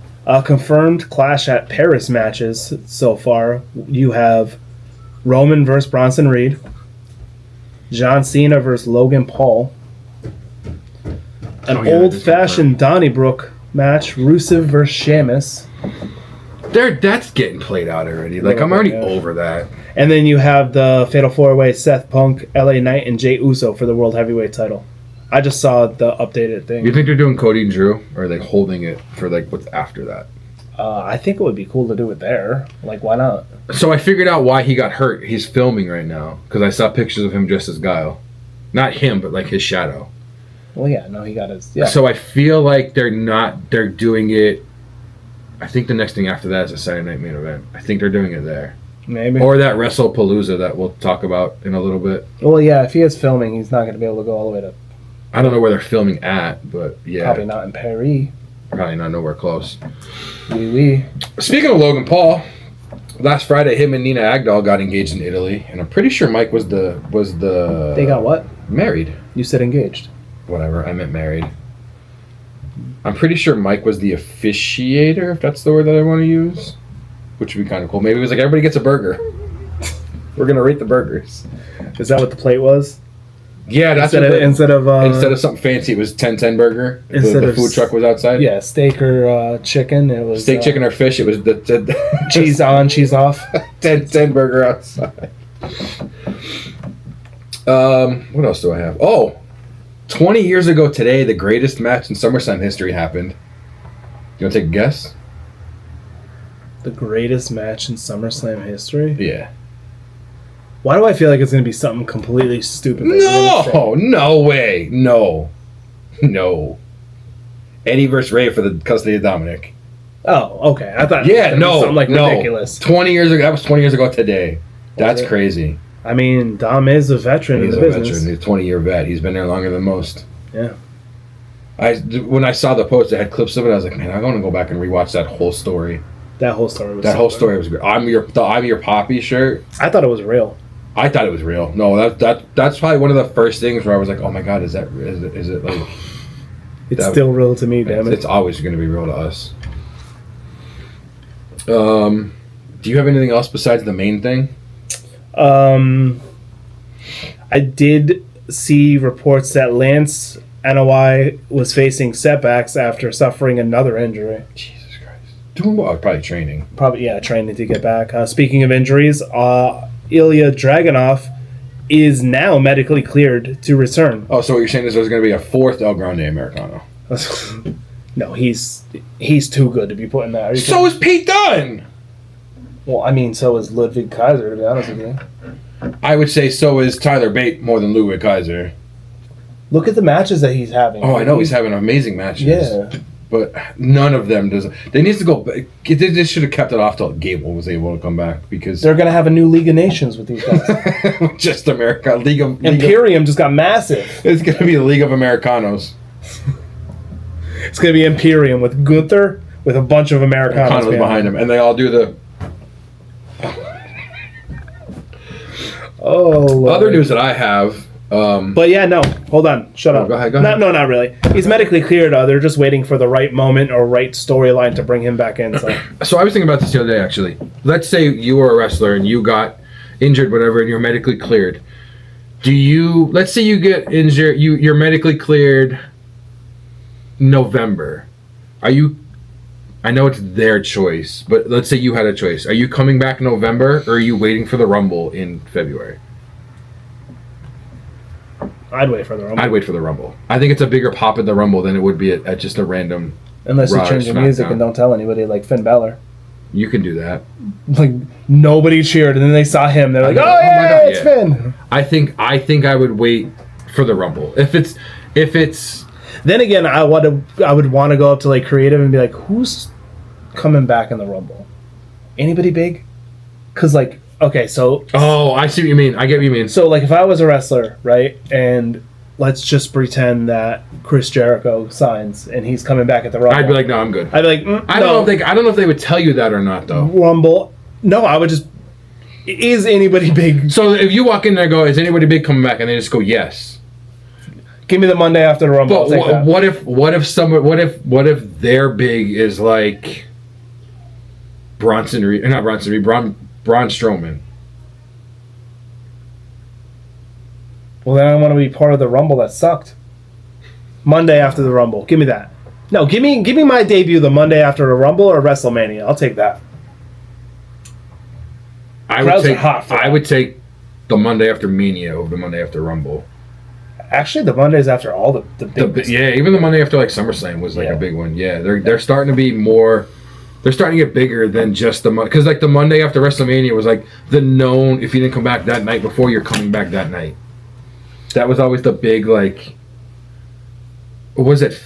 confirmed Clash at Paris matches so far. You have Roman versus Bronson Reed. John Cena versus Logan Paul. An Oh, yeah, old-fashioned Donnybrook match, Rusev versus Sheamus. That's getting played out already. Like, I'm already over that. And then you have the Fatal 4-Way, Seth Punk, LA Knight, and Jey Uso for the World Heavyweight title. I just saw the updated thing. You think they're doing Cody and Drew, or are they holding it for, like, what's after that? I think it would be cool to do it there. Like, why not? So I figured out why he got hurt. He's filming right now, because I saw pictures of him dressed as Guile. Not him, but, like, his shadow. Well, yeah, no, he got his... Yeah. So I feel like they're doing it... I think the next thing after that is a Saturday Night Main Event. I think they're doing it there. Maybe. Or that WrestlePalooza that we'll talk about in a little bit. Well, yeah, if he is filming, he's not going to be able to go all the way to... I don't know where they're filming at, but yeah. Probably not in Paris. Probably not nowhere close. Oui. Speaking of Logan Paul, last Friday him and Nina Agdal got engaged in Italy, and I'm pretty sure Mike was the They got what? married. You said engaged. Whatever, I meant married. I'm pretty sure Mike was the officiator, if that's the word that I want to use. Which would be kind of cool. Maybe it was like, everybody gets a burger. We're going to rate the burgers. Is that what the plate was? Yeah, that's instead of something fancy, it was 10-10 burger. Instead The of food truck was outside. Yeah, steak or chicken. It was Steak, chicken, or fish. It was the cheese on, cheese off. 10 burger outside. What else do I have? Oh, 20 years ago today, the greatest match in SummerSlam history happened. You want to take a guess? The greatest match in SummerSlam history? Yeah. Why do I feel like it's going to be something completely stupid? No way. No. Eddie versus Ray for the custody of Dominic. Oh, okay. I thought something like ridiculous. 20 years ago. That was 20 years ago today. That's crazy. I mean, Dom is a veteran in the business. He's a 20-year vet. He's been there longer than most. Yeah. When I saw the post that had clips of it, I was like, man, I want to go back and rewatch that whole story. That whole story was great. I'm your Poppy shirt. I thought it was real. I thought it was real. No, that's probably one of the first things where I was like, oh my god, is it like? It's still real to me, damn it. It's always going to be real to us. Do you have anything else besides the main thing? I did see reports that Lance NOI was facing setbacks after suffering another injury. Jesus Christ. Doing what? Probably training. Training to get back. Speaking of injuries, Ilya Dragunov is now medically cleared to return. Oh, so what you're saying is there's going to be a fourth El Grande Americano? No, he's too good to be put in that. So is Pete Dunne! Well, I mean, so is Ludwig Kaiser, to be honest with you. I would say so is Tyler Bate more than Ludwig Kaiser. Look at the matches that he's having. Oh, I know. He's having amazing matches. Yeah. But none of them does. They need to go back. They should have kept it off till Gable was able to come back, because they're going to have a new League of Nations with these guys. Just America. Imperium just got massive. It's going to be the League of Americanos. It's going to be Imperium with Gunther with a bunch of Americanos behind him. And they all do the... Oh, Lord. Other news that I have... but yeah, no. Hold on. Shut up. Go ahead. No, not really. He's medically cleared. They're just waiting for the right moment or right storyline to bring him back in. So I was thinking about this the other day, actually. Let's say you were a wrestler and you got injured, whatever, and you're medically cleared. Let's say you get injured, you're medically cleared November. I know it's their choice, but let's say you had a choice. Are you coming back in November, or are you waiting for the Rumble in February? I'd wait for the Rumble. I'd wait for the Rumble. I think it's a bigger pop at the Rumble than it would be at just a random... Unless you change the music and don't tell anybody, like Finn Balor. You can do that. Like, nobody cheered, and then they saw him. They're like, oh yeah, it's Finn. I think I would wait for the Rumble. If it's... Then again, I would want to go up to like creative and be like, who's coming back in the Rumble? Anybody big? Because like, okay, so... Oh, I see what you mean. I get what you mean. So like, if I was a wrestler, right, and let's just pretend that Chris Jericho signs and he's coming back at the Rumble. I'd be like, no, I'm good. I'd be like, I don't know if they would tell you that or not, though. Rumble. No, I would just... Is anybody big? So if you walk in there and go, is anybody big coming back? And they just go, yes. Give me the Monday after the Rumble. But what if their big is like Braun Strowman? Well, then I want to be part of the Rumble that sucked. Monday after the Rumble. Give me that. No, give me my debut the Monday after a Rumble or WrestleMania. I'll take that. I would take the Monday after Mania over the Monday after Rumble. Actually, the Mondays after all the big even the Monday after like SummerSlam was like a big one. Yeah, they're starting to be more. They're starting to get bigger than just the Monday, because like the Monday after WrestleMania was like the known. If you didn't come back that night before, you're coming back that night. That was always the big like. What was it?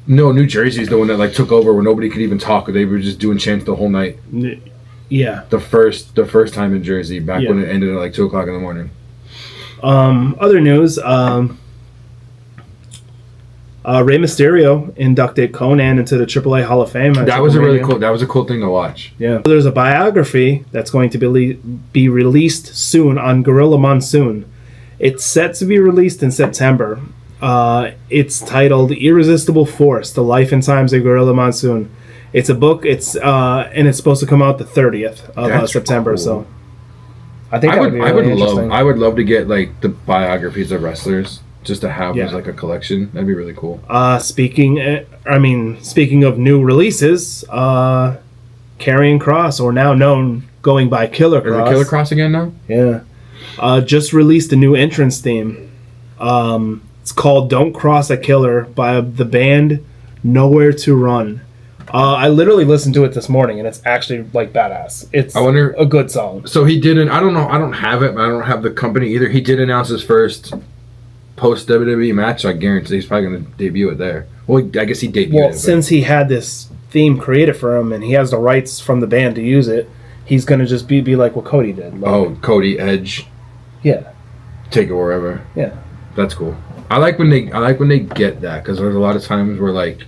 No, New Jersey's the one that like took over where nobody could even talk. They were just doing chants the whole night. Yeah. The first time in Jersey, back when it ended at like 2:00 in the morning. Other news. Rey Mysterio inducted Conan into the AAA Hall of Fame. That was a cool thing to watch. Yeah. There's a biography that's going to be released soon on Gorilla Monsoon. It's set to be released in September. It's titled Irresistible Force: The Life and Times of Gorilla Monsoon. It's a book. And it's supposed to come out the 30th of September. Cool. So I think I would love to get like the biographies of wrestlers just to have as like a collection. That'd be really cool. Speaking of new releases, Karrion Kross, or now known going by Killer Kross. Is it Killer Kross again now? Yeah. Just released a new entrance theme. It's called "Don't Cross a Killer" by the band Nowhere to Run. I literally listened to it this morning, and it's actually like badass. It's a good song. So he didn't. I don't know. I don't have it. I don't have the company either. He did announce his first post WWE match. So I guarantee he's probably going to debut it there. Well, I guess he debuted. Well, since he had this theme created for him, and he has the rights from the band to use it, he's going to just be like what Cody did. Like, Cody, Edge. Yeah. Take it wherever. Yeah. That's cool. I like when they get that, because there's a lot of times where like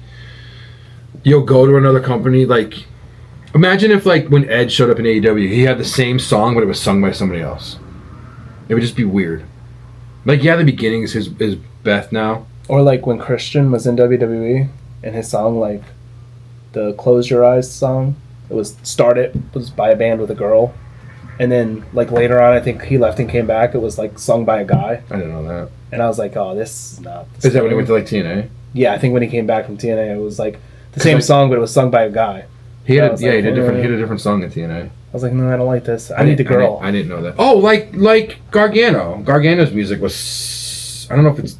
you'll go to another company. Like, imagine if like when Edge showed up in AEW, he had the same song but it was sung by somebody else. It would just be weird. Like, the beginning is Beth now. Or like when Christian was in WWE and his song, like the Close Your Eyes song, it was by a band with a girl. And then, like, later on, I think he left and came back. It was, like, sung by a guy. I didn't know that. And I was like, oh, this is not... Is that when he went to, like, TNA? Yeah, I think when he came back from TNA, it was, like, the same song, but it was sung by a guy. He had a different song in TNA. I was like, no, I don't like this. I need the girl. I didn't know that. Oh, like Gargano. Gargano's music was... I don't know if it's...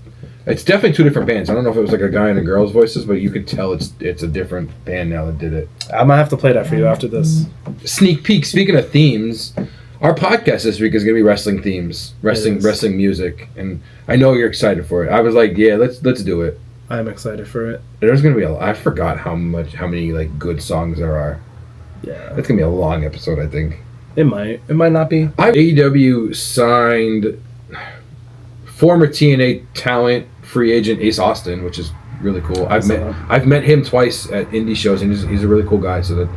It's definitely two different bands. I don't know if it was, like, a guy and a girl's voices, but you could tell it's a different band now that did it. I'm gonna have to play that for you after this. Sneak peek. Speaking of themes... Our podcast this week is going to be wrestling themes, wrestling music, and I know you're excited for it. I was like, yeah, let's do it. I'm excited for it. There's going to be I forgot how many like good songs there are. Yeah, it's going to be a long episode, I think. It might not be. AEW signed former TNA talent free agent Ace Austin, which is really cool. I've met him twice at indie shows, and he's a really cool guy. So that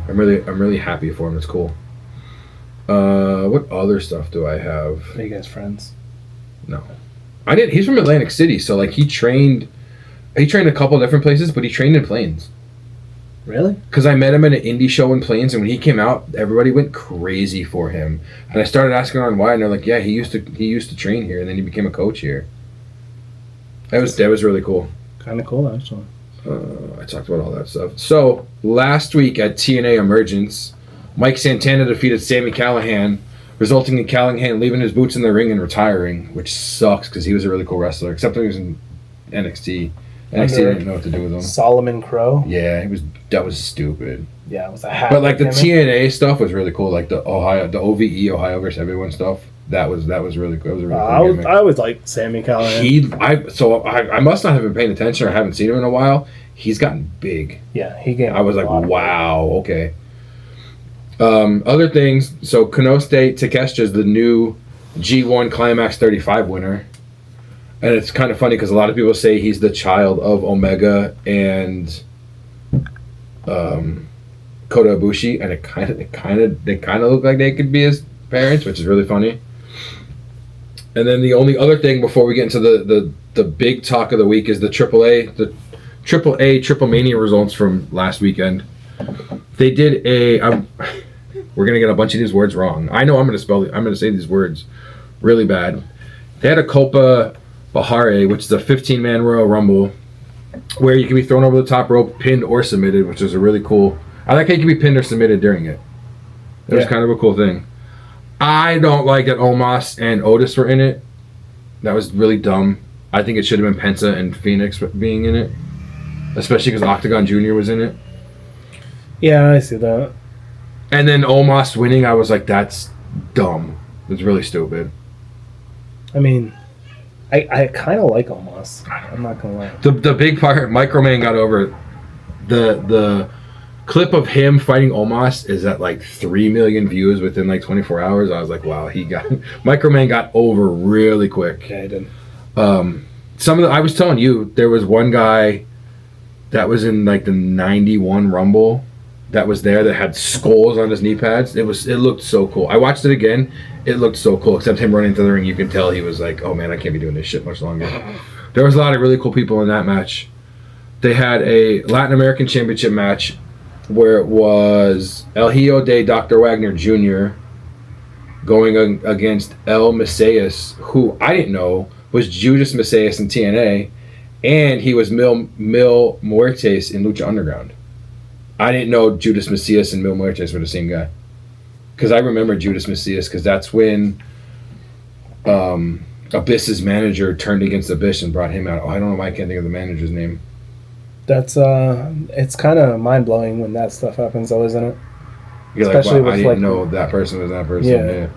I'm really happy for him. It's cool. What other stuff do I have? Are you guys friends? No. I didn't. He's from Atlantic City, so like he trained a couple different places, but he trained in Plains. Really? Because I met him at an indie show in Plains, and when he came out, everybody went crazy for him. And I started asking on why, and they're like, "Yeah, he used to train here, and then he became a coach here." That was really cool. Kind of cool, actually. I talked about all that stuff. So last week at TNA Emergence, Mike Santana defeated Sami Callihan, resulting in Callihan leaving his boots in the ring and retiring, which sucks because he was a really cool wrestler, except when he was in NXT. NXT didn't know what to do with him. Solomon Crow? Yeah, that was stupid. Yeah, it was a hat. But like the TNA stuff was really cool, like the OVE, Ohio versus everyone stuff. That was really cool. It was a really cool I always liked Sami Callihan. I must not have been paying attention or haven't seen him in a while. He's gotten big. Yeah, he gained. I was like, wow, okay. Other things, so Konosuke Takeshita is the new G1 Climax 35 winner. And it's kind of funny because a lot of people say he's the child of Omega and Kota Ibushi, and they kind of look like they could be his parents, which is really funny. And then the only other thing before we get into the big talk of the week is the AAA Triple Mania results from last weekend. They did we're gonna get a bunch of these words wrong. I know I'm gonna say these words really bad. They had a Copa Bahare, which is a 15-man Royal Rumble, where you can be thrown over the top rope, pinned or submitted, which is a really cool. I like how you can be pinned or submitted during it. It was kind of a cool thing. I don't like that Omos and Otis were in it. That was really dumb. I think it should have been Penta and Phoenix being in it, especially because Octagon Jr. was in it. Yeah, I see that. And then Omos winning, I was like, that's dumb. It's really stupid. I mean, I kind of like Omos. I'm not gonna lie. The big part, Microman got over. The clip of him fighting Omos is at like 3 million views within like 24 hours. I was like, wow, Microman got over really quick. Yeah, I did. I was telling you, there was one guy that was in like the 91 Rumble that was there that had skulls on his knee pads. It looked so cool. I watched it again. It looked so cool. Except him running through the ring, you can tell he was like, "Oh man, I can't be doing this shit much longer." There was a lot of really cool people in that match. They had a Latin American Championship match where it was El Hijo de Dr. Wagner Jr. going against El Messias, who I didn't know was Judas Messias in TNA, and he was Mil Muertes in Lucha Underground. I didn't know Judas Messias and Mil Muertes were the same guy. Because I remember Judas Messias, because that's when Abyss's manager turned against Abyss and brought him out. Oh, I don't know why I can't think of the manager's name. That's it's kind of mind blowing when that stuff happens, though, isn't it? You're Especially like, wow, I with, didn't like, know that person was that person. Yeah.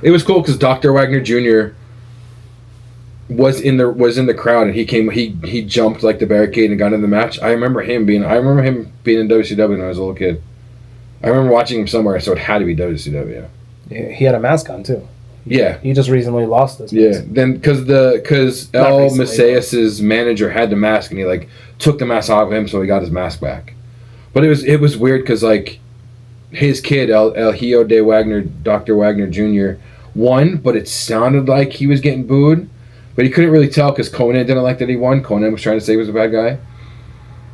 It was cool because Dr. Wagner Jr. was in the crowd, and he jumped like the barricade and got in the match. I remember him being in WCW when I was a little kid. I remember watching him somewhere, so it had to be WCW. Yeah, he had a mask on too. Yeah, he just recently lost this. Yeah, then because El Messias's manager had the mask, and he like took the mask off of him, so he got his mask back. But it was weird because like his kid El Hijo de Wagner, Dr. Wagner Jr. won, but it sounded like he was getting booed. But he couldn't really tell because Conan didn't like that he won. Conan was trying to say he was a bad guy.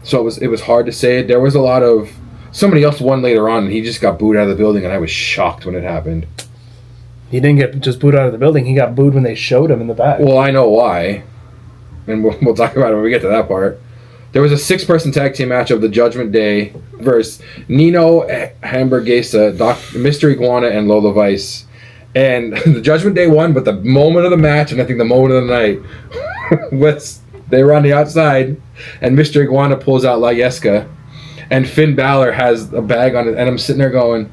So it was hard to say it. There was a lot of... Somebody else won later on, and he just got booed out of the building, and I was shocked when it happened. He didn't get just booed out of the building. He got booed when they showed him in the back. Well, I know why. And we'll talk about it when we get to that part. There was a 6-person tag team match of the Judgment Day versus Nino Hamburguesa, Mr. Iguana, and Lola Vice. And the Judgment Day won, but the moment of the match, and I think the moment of the night, was they were on the outside, and Mr. Iguana pulls out La Yesca, and Finn Balor has a bag on it, and I'm sitting there going,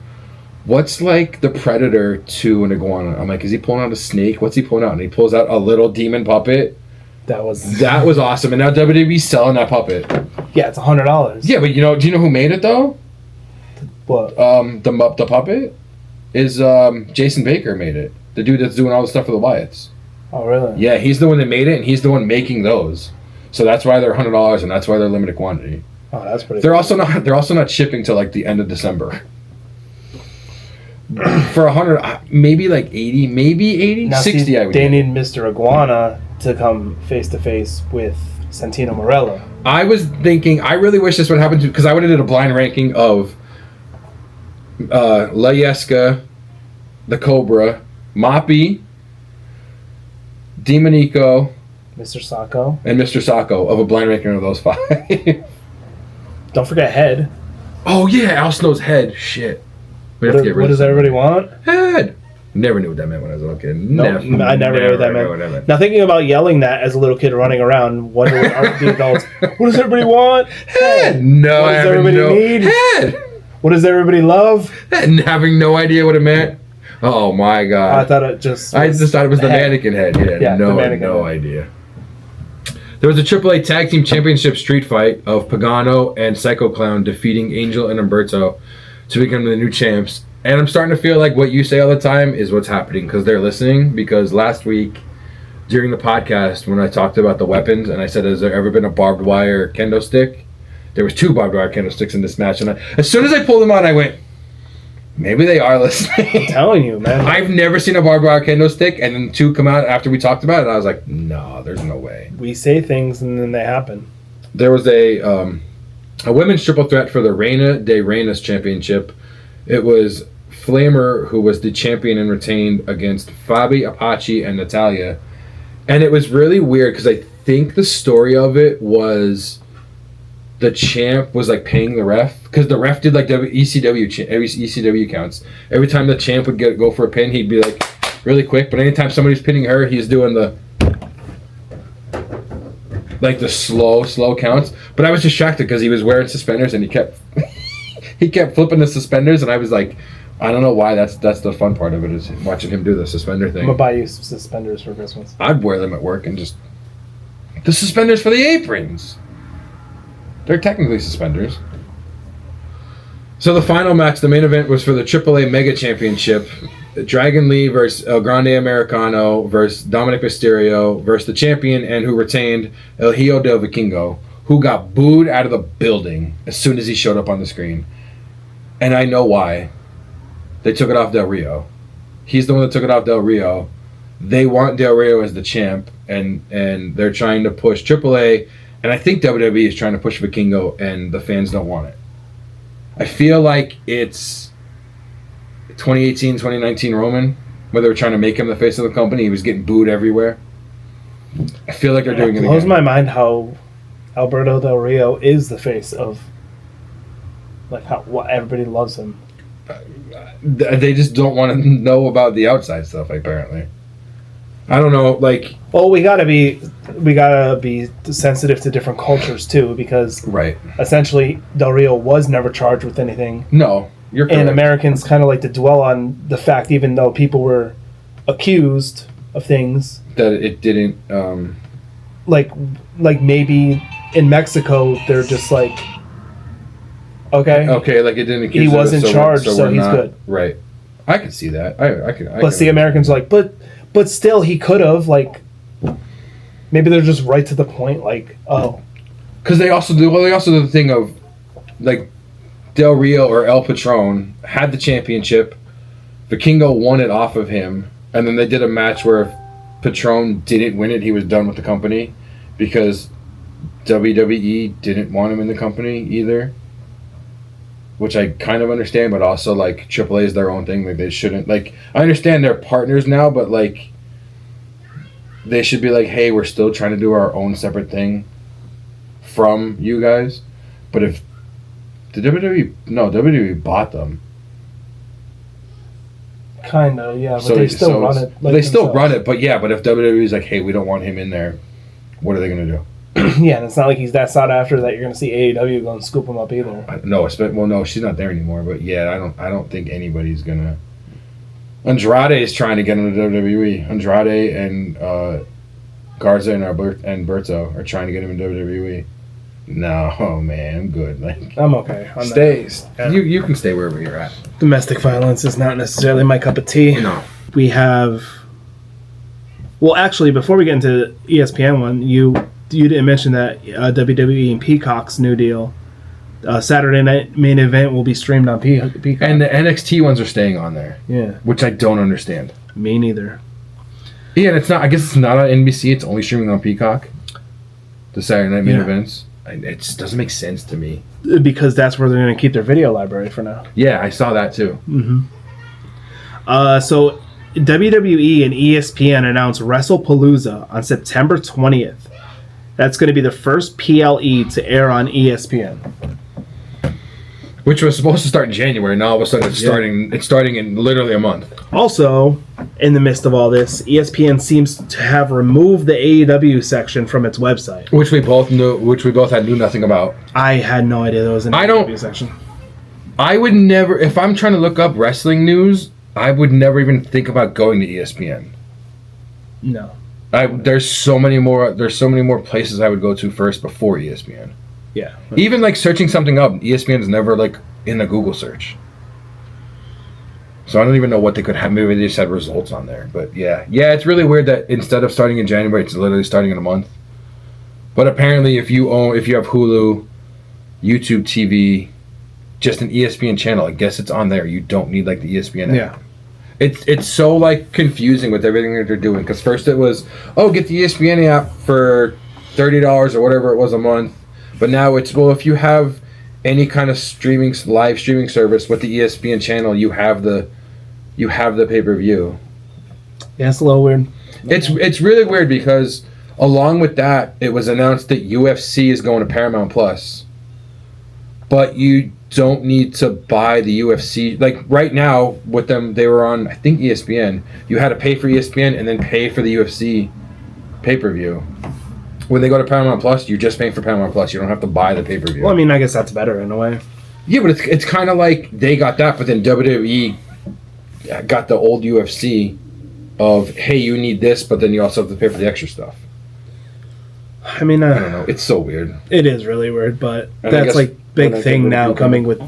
what's like the Predator to an iguana? I'm like, is he pulling out a snake? What's he pulling out? And he pulls out a little demon puppet. That was awesome, and now WWE's selling that puppet. Yeah, it's $100. Yeah, but do you know who made it though? What? The puppet is Jason Baker made it. The dude that's doing all the stuff for the Wyatts. Oh, really? Yeah, he's the one that made it, and he's the one making those. So that's why they're $100, and that's why they're limited quantity. Oh, that's pretty. They're also not shipping till like the end of December. For 100, maybe like 80, maybe 80, now, 60. See, I would. They need Mr. Iguana to come face to face with Santino Marella. I was thinking, I really wish this would happen to, because I would have did a blind ranking of La Yesca, the Cobra, Moppy, Demonico, Mr. Sacco, and Mr. Sacco of a blind ranking of those 5. Don't forget Head. Oh yeah, Al Snow's head. Shit. What does everybody want? Head. Never knew what that meant when I was a little kid. No, I never knew what that meant. Now thinking about yelling that as a little kid running around, what do the adults? What does everybody want? Head. No, what does everybody need? Head. What does everybody love? And having no idea what it meant. Oh my god. I thought it just. I just thought it was the mannequin head. Yeah, no idea. There was a AAA Tag Team Championship street fight of Pagano and Psycho Clown defeating Angel and Umberto to become the new champs. And I'm starting to feel like what you say all the time is what's happening because they're listening. Because last week during the podcast when I talked about the weapons and I said, has there ever been a barbed wire kendo stick? There was 2 barbed wire kendo sticks in this match. And as soon as I pulled them on, I went, maybe they are listening. I'm telling you, man. I've never seen a barbed wire kendo stick, and then 2 come out after we talked about it, and I was like, no, there's no way. We say things, and then they happen. There was a women's triple threat for the Reina de Reinas Championship. It was Flamer, who was the champion and retained against Fabi, Apache, and Natalia. And it was really weird because I think the story of it was the champ was like paying the ref because the ref did like ECW counts. Every time the champ would go for a pin, he'd be like really quick. But anytime somebody's pinning her, he's doing the slow counts. But I was distracted because he was wearing suspenders and he kept flipping the suspenders, and I was like, I don't know why. That's the fun part of it, is watching him do the suspender thing. I'm gonna buy you some suspenders for Christmas. I'd wear them at work and just the suspenders for the aprons. They're technically suspenders. So the final match, the main event, was for the AAA Mega Championship. Dragon Lee versus El Grande Americano versus Dominic Mysterio versus the champion and who retained El Hijo del Vikingo, who got booed out of the building as soon as he showed up on the screen. And I know why. They took it off Del Rio. He's the one that took it off Del Rio. They want Del Rio as the champ, and they're trying to push AAA, and I think WWE is trying to push Vikingo, and the fans don't want it. I feel like it's 2018, 2019 Roman, where they were trying to make him the face of the company. He was getting booed everywhere. I feel like they're doing it again. It blows my mind how Alberto Del Rio is the face of, like, how everybody loves him. They just don't want to know about the outside stuff, apparently. I don't know, like... Well, we gotta be sensitive to different cultures, too, because right. Essentially, Del Rio was never charged with anything. No, you're correct. And Americans kind of like to dwell on the fact, even though people were accused of things... That it didn't... Like maybe in Mexico, they're just like... Okay, like it didn't accuse he wasn't charged, so he's not, good. Right. I can see that. I can. But the Americans are like, but still, he could have, like... Maybe they're just right to the point, like, oh. Because they also do the thing of, like, Del Rio or El Patron had the championship, Vikingo won it off of him, and then they did a match where if Patron didn't win it, he was done with the company, because WWE didn't want him in the company either. Which I kind of understand, but also, like, AAA is their own thing. Like, they shouldn't... Like, I understand they're partners now, but, like... They should be like, hey, we're still trying to do our own separate thing from you guys. But if the WWE bought them. Kind of, yeah. But they still run it. Like they still run it, but if WWE's like, hey, we don't want him in there, what are they going to do? Yeah, and it's not like he's that sought after that you're going to see AEW go and scoop him up either. No, she's not there anymore. But yeah, I don't think anybody's going to. Andrade is trying to get him to WWE. Andrade and Garza and Berto are trying to get him in WWE. No, oh man, I'm good. Like, I'm okay. You can stay wherever you're at. Domestic violence is not necessarily my cup of tea. No. We have... Well, actually, before we get into ESPN one, you didn't mention that WWE and Peacock's new deal. Saturday night main event will be streamed on Peacock. And the NXT ones are staying on there. Yeah. Which I don't understand. Me neither. Yeah, and it's not. I guess it's not on NBC. It's only streaming on Peacock. The Saturday night main events. It just doesn't make sense to me. Because that's where they're going to keep their video library for now. Yeah, I saw that too. Mm-hmm. So WWE and ESPN announced WrestlePalooza on September 20th. That's going to be the first PLE to air on ESPN. Which was supposed to start in January. Now all of a sudden it's starting in literally a month. Also, in the midst of all this, ESPN seems to have removed the AEW section from its website. Which we both knew nothing about. I had no idea there was an AEW section. I would never, if I'm trying to look up wrestling news, I would never even think about going to ESPN. No. There's so many more places I would go to first before ESPN. Yeah. Even like searching something up, ESPN is never like in the Google search. So I don't even know what they could have. Maybe they just had results on there. But yeah, it's really weird that instead of starting in January, it's literally starting in a month. But apparently, if you have Hulu, YouTube TV, just an ESPN channel, I guess it's on there. You don't need like the ESPN app. Yeah. It's so like confusing with everything that they're doing. Because first it was, get the ESPN app for $30 or whatever it was a month. But now it's, well, if you have any kind of live streaming service with the ESPN channel, you have the pay-per-view. Yeah, it's a little weird. It's really weird because along with that, it was announced that UFC is going to Paramount Plus. But you don't need to buy the UFC. Like right now with them, they were on, I think, ESPN. You had to pay for ESPN and then pay for the UFC pay-per-view. When they go to Paramount Plus, you're just paying for Paramount Plus. You don't have to buy the pay-per-view. Well, I mean, I guess that's better in a way. Yeah, but it's kind of like they got that, but then WWE got the old UFC of, hey, you need this, but then you also have to pay for the extra stuff. I mean, I don't know. It's so weird. It is really weird, but And that's like big thing now coming with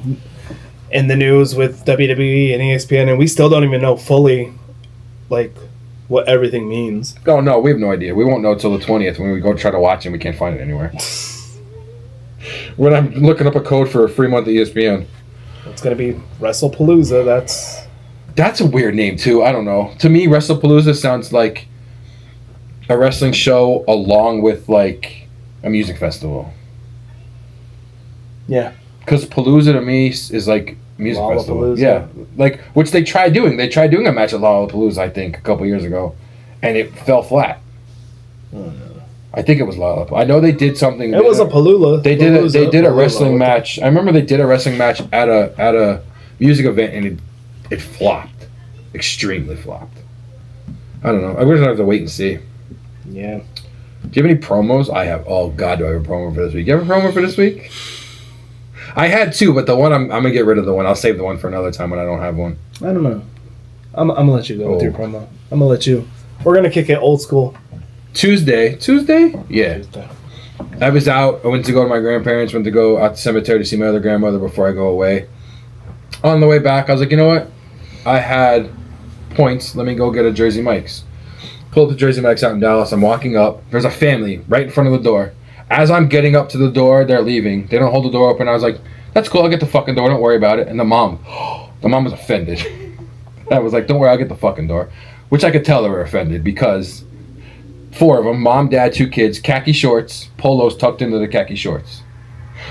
in the news with WWE and ESPN, and we still don't even know fully like what everything means. Oh no, we have no idea. We won't know till the 20th when we go try to watch it and we can't find it anywhere. When I'm looking up a code for a free month at ESPN. It's gonna be WrestlePalooza. That's a weird name too. I don't know. To me, WrestlePalooza sounds like a wrestling show along with like a music festival. Yeah. Because Palooza to me is like music festival. Lollapalooza. Yeah. Like, which they tried doing. They tried doing a match at Lollapalooza, I think, a couple years ago. And it fell flat. Oh, no. I think it was Lollapalooza. I know they did something. It was a Palooza. They did a wrestling match. I remember they did a wrestling match at a music event and it flopped. Extremely flopped. I don't know. I wish I have to wait and see. Yeah. Do you have any promos? I have. Oh, God, do I have a promo for this week? You have a promo for this week? I had two, but the one I'm going to get rid of the one. I'll save the one for another time when I don't have one. I don't know. I'm going to let you go with your promo. I'm going to let you. We're going to kick it old school. Tuesday? Yeah. Tuesday. I was out. I went to go to my grandparents. Went to go out to the cemetery to see my other grandmother before I go away. On the way back, I was like, you know what? I had points. Let me go get a Jersey Mike's. Pull up the Jersey Mike's out in Dallas. I'm walking up. There's a family right in front of the door. As I'm getting up to the door, they're leaving. They don't hold the door open. I was like, that's cool. I'll get the fucking door. Don't worry about it. And the mom was offended. I was like, don't worry. I'll get the fucking door. Which I could tell they were offended because 4 of them, mom, dad, 2 kids, khaki shorts, polos tucked into the khaki shorts.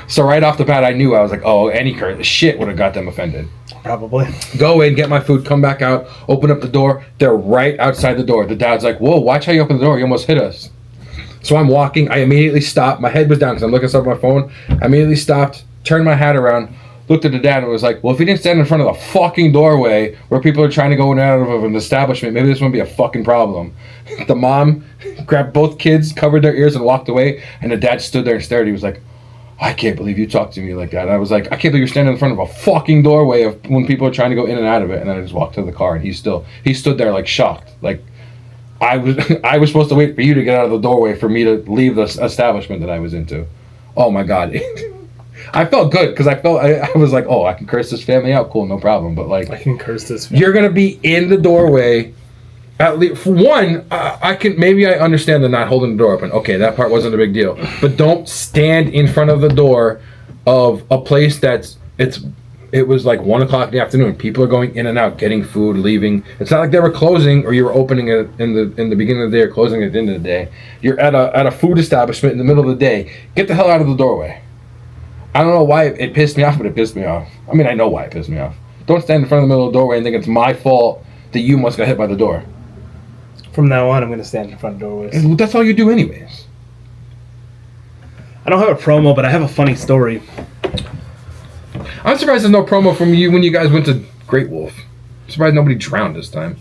So right off the bat, I knew. I was like, oh, any shit would have got them offended. Probably. Go in, get my food, come back out, open up the door. They're right outside the door. The dad's like, whoa, watch how you open the door. You almost hit us. So I'm walking. I immediately stopped. My head was down because I'm looking stuff on my phone. I immediately stopped, turned my hat around, looked at the dad and was like, well, if he didn't stand in front of the fucking doorway where people are trying to go in and out of an establishment, maybe this wouldn't be a fucking problem. The mom grabbed both kids, covered their ears, and walked away. And the dad stood there and stared. He was like, I can't believe you talked to me like that. And I was like, I can't believe you're standing in front of a fucking doorway of when people are trying to go in and out of it. And I just walked to the car, and he stood there like shocked. Like I was supposed to wait for you to get out of the doorway for me to leave the establishment that I was into. Oh my God. I felt good because I was like, oh, I can curse this family out. Cool, no problem. But like, I can curse this family. You're gonna be in the doorway. At least for one, I understand the not holding the door open. Okay, that part wasn't a big deal. But don't stand in front of the door of a place it was like 1 o'clock in the afternoon. People are going in and out, getting food, leaving. It's not like they were closing or you were opening it in the beginning of the day or closing it at the end of the day. You're at a food establishment in the middle of the day. Get the hell out of the doorway. I don't know why it pissed me off, but it pissed me off. I mean, I know why it pissed me off. Don't stand in front of the middle of the doorway and think it's my fault that you must got hit by the door. From now on, I'm going to stand in front of doorways. And that's all you do anyways. I don't have a promo, but I have a funny story. I'm surprised there's no promo from you when you guys went to Great Wolf. I'm surprised nobody drowned this time.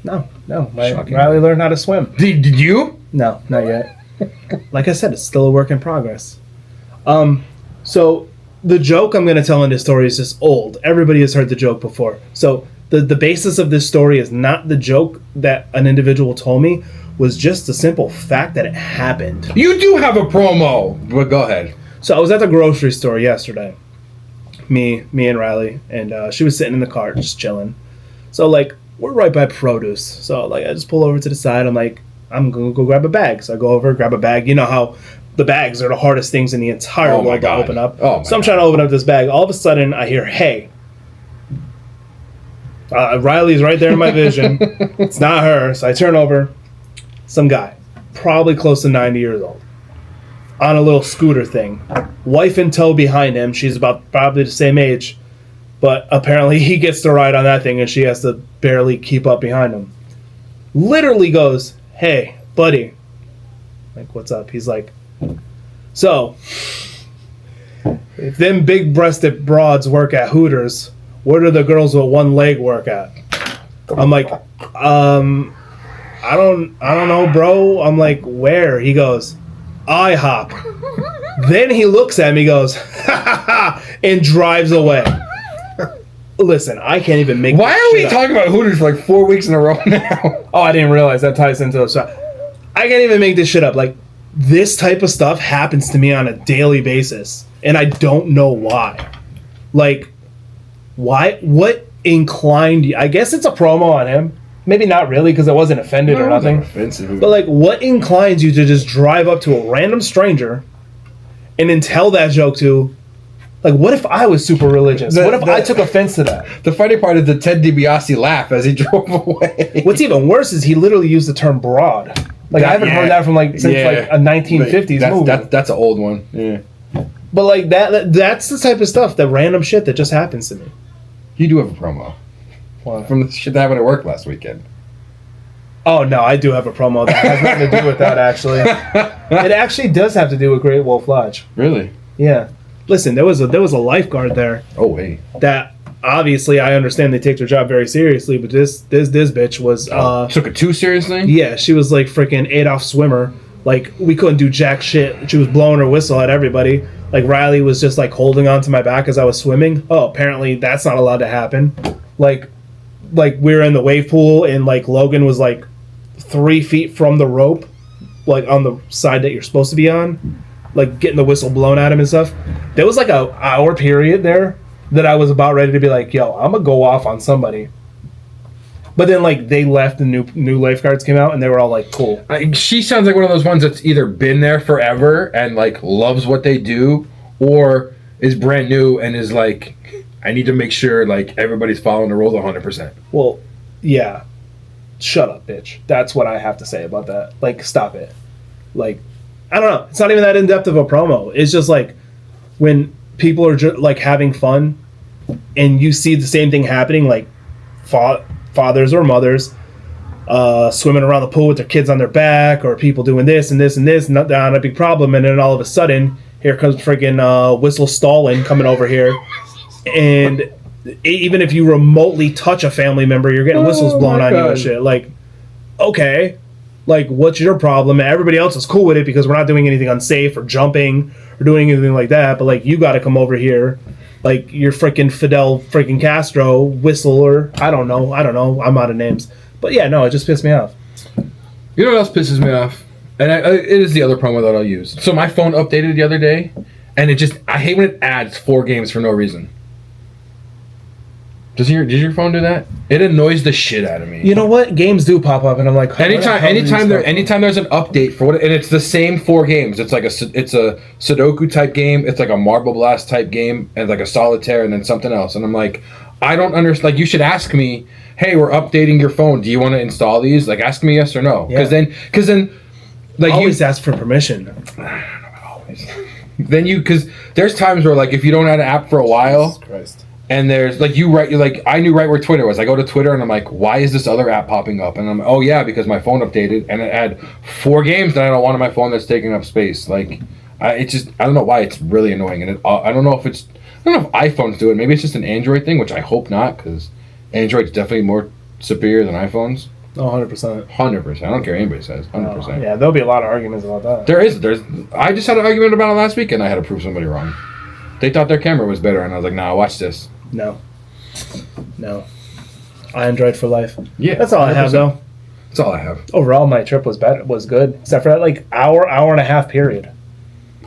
No. Shocking. Riley learned how to swim. Did you? No, not yet. Like I said, it's still a work in progress. So the joke I'm going to tell in this story is just old. Everybody has heard the joke before. So the basis of this story is not the joke that an individual told me, was just the simple fact that it happened. You do have a promo, but go ahead. So I was at the grocery store yesterday. Me and Riley, and she was sitting in the cart just chilling. So like we're right by produce. So like I just pull over to the side. I'm like, I'm gonna go grab a bag. So I go over, grab a bag. You know how the bags are the hardest things in the entire world to open up. So I'm trying to open up this bag. All of a sudden I hear, hey. Riley's right there in my vision. It's not her. So I turn over. Some guy, probably close to 90 years old, on a little scooter thing. wife in tow behind him. She's about probably the same age, but apparently he gets to ride on that thing and she has to barely keep up behind him. Literally goes, "Hey, buddy." Like, what's up? He's like, "So, if them big-breasted broads work at Hooters, where do the girls with one leg work at?" I'm like, I don't know, bro. I'm like, "Where?" He goes, "IHOP." Then he looks at me, goes, "Ha ha ha," and drives away. Listen, I can't even make. Why are we talking about Hooters for like 4 weeks in a row now? Oh, I didn't realize that ties into it. So I can't even make this shit up. Like, this type of stuff happens to me on a daily basis, and I don't know why. Like, why? What inclined you? I guess it's a promo on him. Maybe not really, because I wasn't offended or nothing. Offensive. But like, what inclines you to just drive up to a random stranger and then tell that joke to? Like, what if I was super religious? What if I took offense to that? The funny part is the Ted DiBiase laugh as he drove away. What's even worse is he literally used the term broad. Like, I haven't heard that from since a 1950s movie. That's an old one. Yeah. But like that's the type of stuff, that random shit that just happens to me. You do have a promo. What? From the shit that happened at work last weekend. Oh no, I do have a promo that has nothing to do with that. Actually, it actually does have to do with Great Wolf Lodge. Really? Yeah. Listen, there was a lifeguard there. Oh wait. That obviously I understand they take their job very seriously, but this bitch was took it too seriously. Yeah, she was like freaking Adolf Swimmer. Like, we couldn't do jack shit. She was blowing her whistle at everybody. Like, Riley was just like holding onto my back as I was swimming. Oh, apparently that's not allowed to happen. Like we were in the wave pool and like Logan was like 3 feet from the rope, like on the side that you're supposed to be on, like getting the whistle blown at him and stuff. There was like a hour period there that I was about ready to be like, "Yo, I'm gonna go off on somebody." But then, like, they left and new lifeguards came out, and they were all like, "Cool." She sounds like one of those ones that's either been there forever and like loves what they do, or is brand new and is like, "I need to make sure like everybody's following the rules 100%." Well, yeah. Shut up, bitch. That's what I have to say about that. Like, stop it. Like, I don't know. It's not even that in depth of a promo. It's just like when people are like having fun, and you see the same thing happening, like fathers or mothers swimming around the pool with their kids on their back, or people doing this and this and this, not a big problem, and then all of a sudden here comes freaking Whistle Stalin coming over here, and even if you remotely touch a family member, you're getting whistles blown on you and shit. Like, okay, like, what's your problem? And everybody else is cool with it because we're not doing anything unsafe or jumping or doing anything like that, but like, you got to come over here. Like, you're freaking Fidel freaking Castro, Whistler. I don't know. I'm out of names. But yeah, no, it just pissed me off. You know what else pisses me off? And it is the other promo that I'll use. So my phone updated the other day, and I hate when it adds 4 games for no reason. Did your phone do that? It annoys the shit out of me. You know what? Games do pop up, and I'm like, anytime there's an update for what, and it's the same 4 games. It's like it's a Sudoku type game. It's like a Marble Blast type game, and like a Solitaire, and then something else. And I'm like, I don't understand. Like, you should ask me, hey, we're updating your phone. Do you want to install these? Like, ask me yes or no. Because then, like, always ask for permission. Always. Because there's times where, like, if you don't have an app for a while. Jesus Christ. And there's like I knew right where Twitter was. I go to Twitter and I'm like, why is this other app popping up? And I'm oh yeah, because my phone updated and it had 4 games that I don't want on my phone that's taking up space. Like, I don't know why it's really annoying. And I don't know if iPhones do it. Maybe it's just an Android thing, which I hope not, because Android's definitely more superior than iPhones. Oh, 100%. 100%. I don't care what anybody says. 100%. Yeah, there'll be a lot of arguments about that. There's. I just had an argument about it last week, and I had to prove somebody wrong. They thought their camera was better, and I was like, nah, watch this. No. Android for life. Yeah. That's all 100%. I have, though. That's all I have. Overall, my trip was good, except for that like hour and a half period.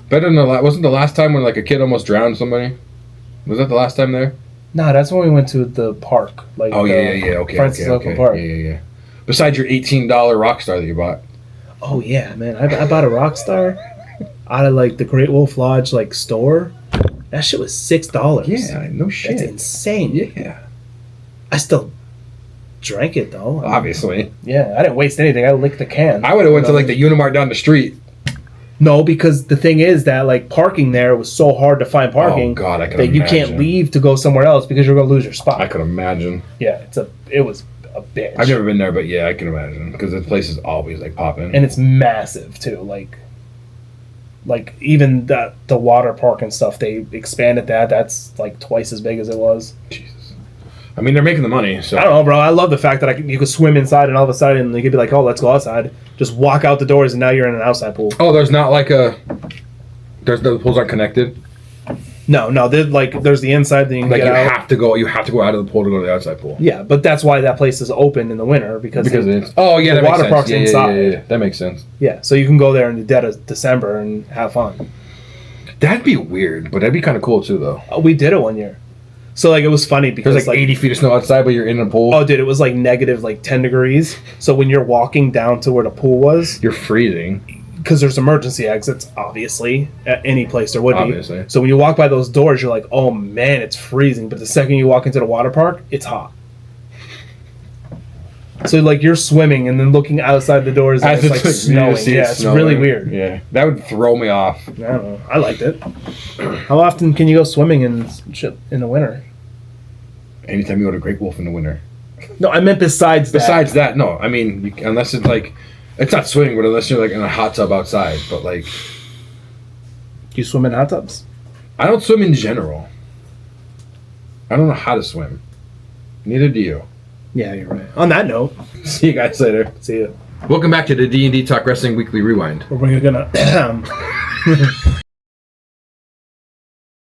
Better than wasn't the last time when like a kid almost drowned somebody? Was that the last time there? No, that's when we went to the park. Like, Okay. Francis Local Park. Yeah. Besides your $18 Rockstar that you bought. Oh yeah, man! I bought a Rockstar out of like the Great Wolf Lodge like store. That shit was $6. Yeah, no shit. That's insane. Yeah. I still drank it though. Obviously. Yeah, I didn't waste anything. I licked the can. I would have went to like the Unimart down the street. No, because the thing is that like parking there was so hard to find parking. Oh God, I can that imagine. you can't leave to go somewhere else because you're gonna lose your spot. I could imagine. Yeah, it was a bitch. I've never been there, but yeah, I can imagine because the place is always like popping. And it's massive too. Like even the water park and stuff, they expanded that. That's like twice as big as it was. Jesus. I mean, they're making the money, so I don't know, bro. I love the fact that you could swim inside and all of a sudden you could be like, oh, let's go outside. Just walk out the doors and now you're in an outside pool. Oh, there's not like the pools aren't connected. No. There's the inside thing. Like you have to go out of the pool to go to the outside pool. Yeah, but that's why that place is open in the winter because it's the that water park's inside. Yeah, that makes sense. Yeah, so you can go there in the dead of December and have fun. That'd be weird, but that'd be kind of cool too, though. We did it one year, so like it was funny because There's like 80 feet of snow outside, but you're in a pool. Oh, dude, it was like negative 10 degrees. So when you're walking down to where the pool was, you're freezing. Because there's emergency exits, obviously, at any place there would Obviously. be. So when you walk by those doors, you're like, oh man, it's freezing. But the second you walk into the water park, it's hot. So like you're swimming and then looking outside the doors and it's like snowing. Yeah, it's really weird. Yeah, that would throw me off. I don't know. I liked it. How often can you go swimming in the winter? Anytime you go to Great Wolf in the winter. No, I meant besides that. Besides that, no. I mean, unless it's like... It's not swimming, but unless you're like in a hot tub outside. But like... Do you swim in hot tubs? I don't swim in general. I don't know how to swim. Neither do you. Yeah, you're right. On that note... See you guys later. See you. Welcome back to the D&D Talk Wrestling Weekly Rewind. We're gonna...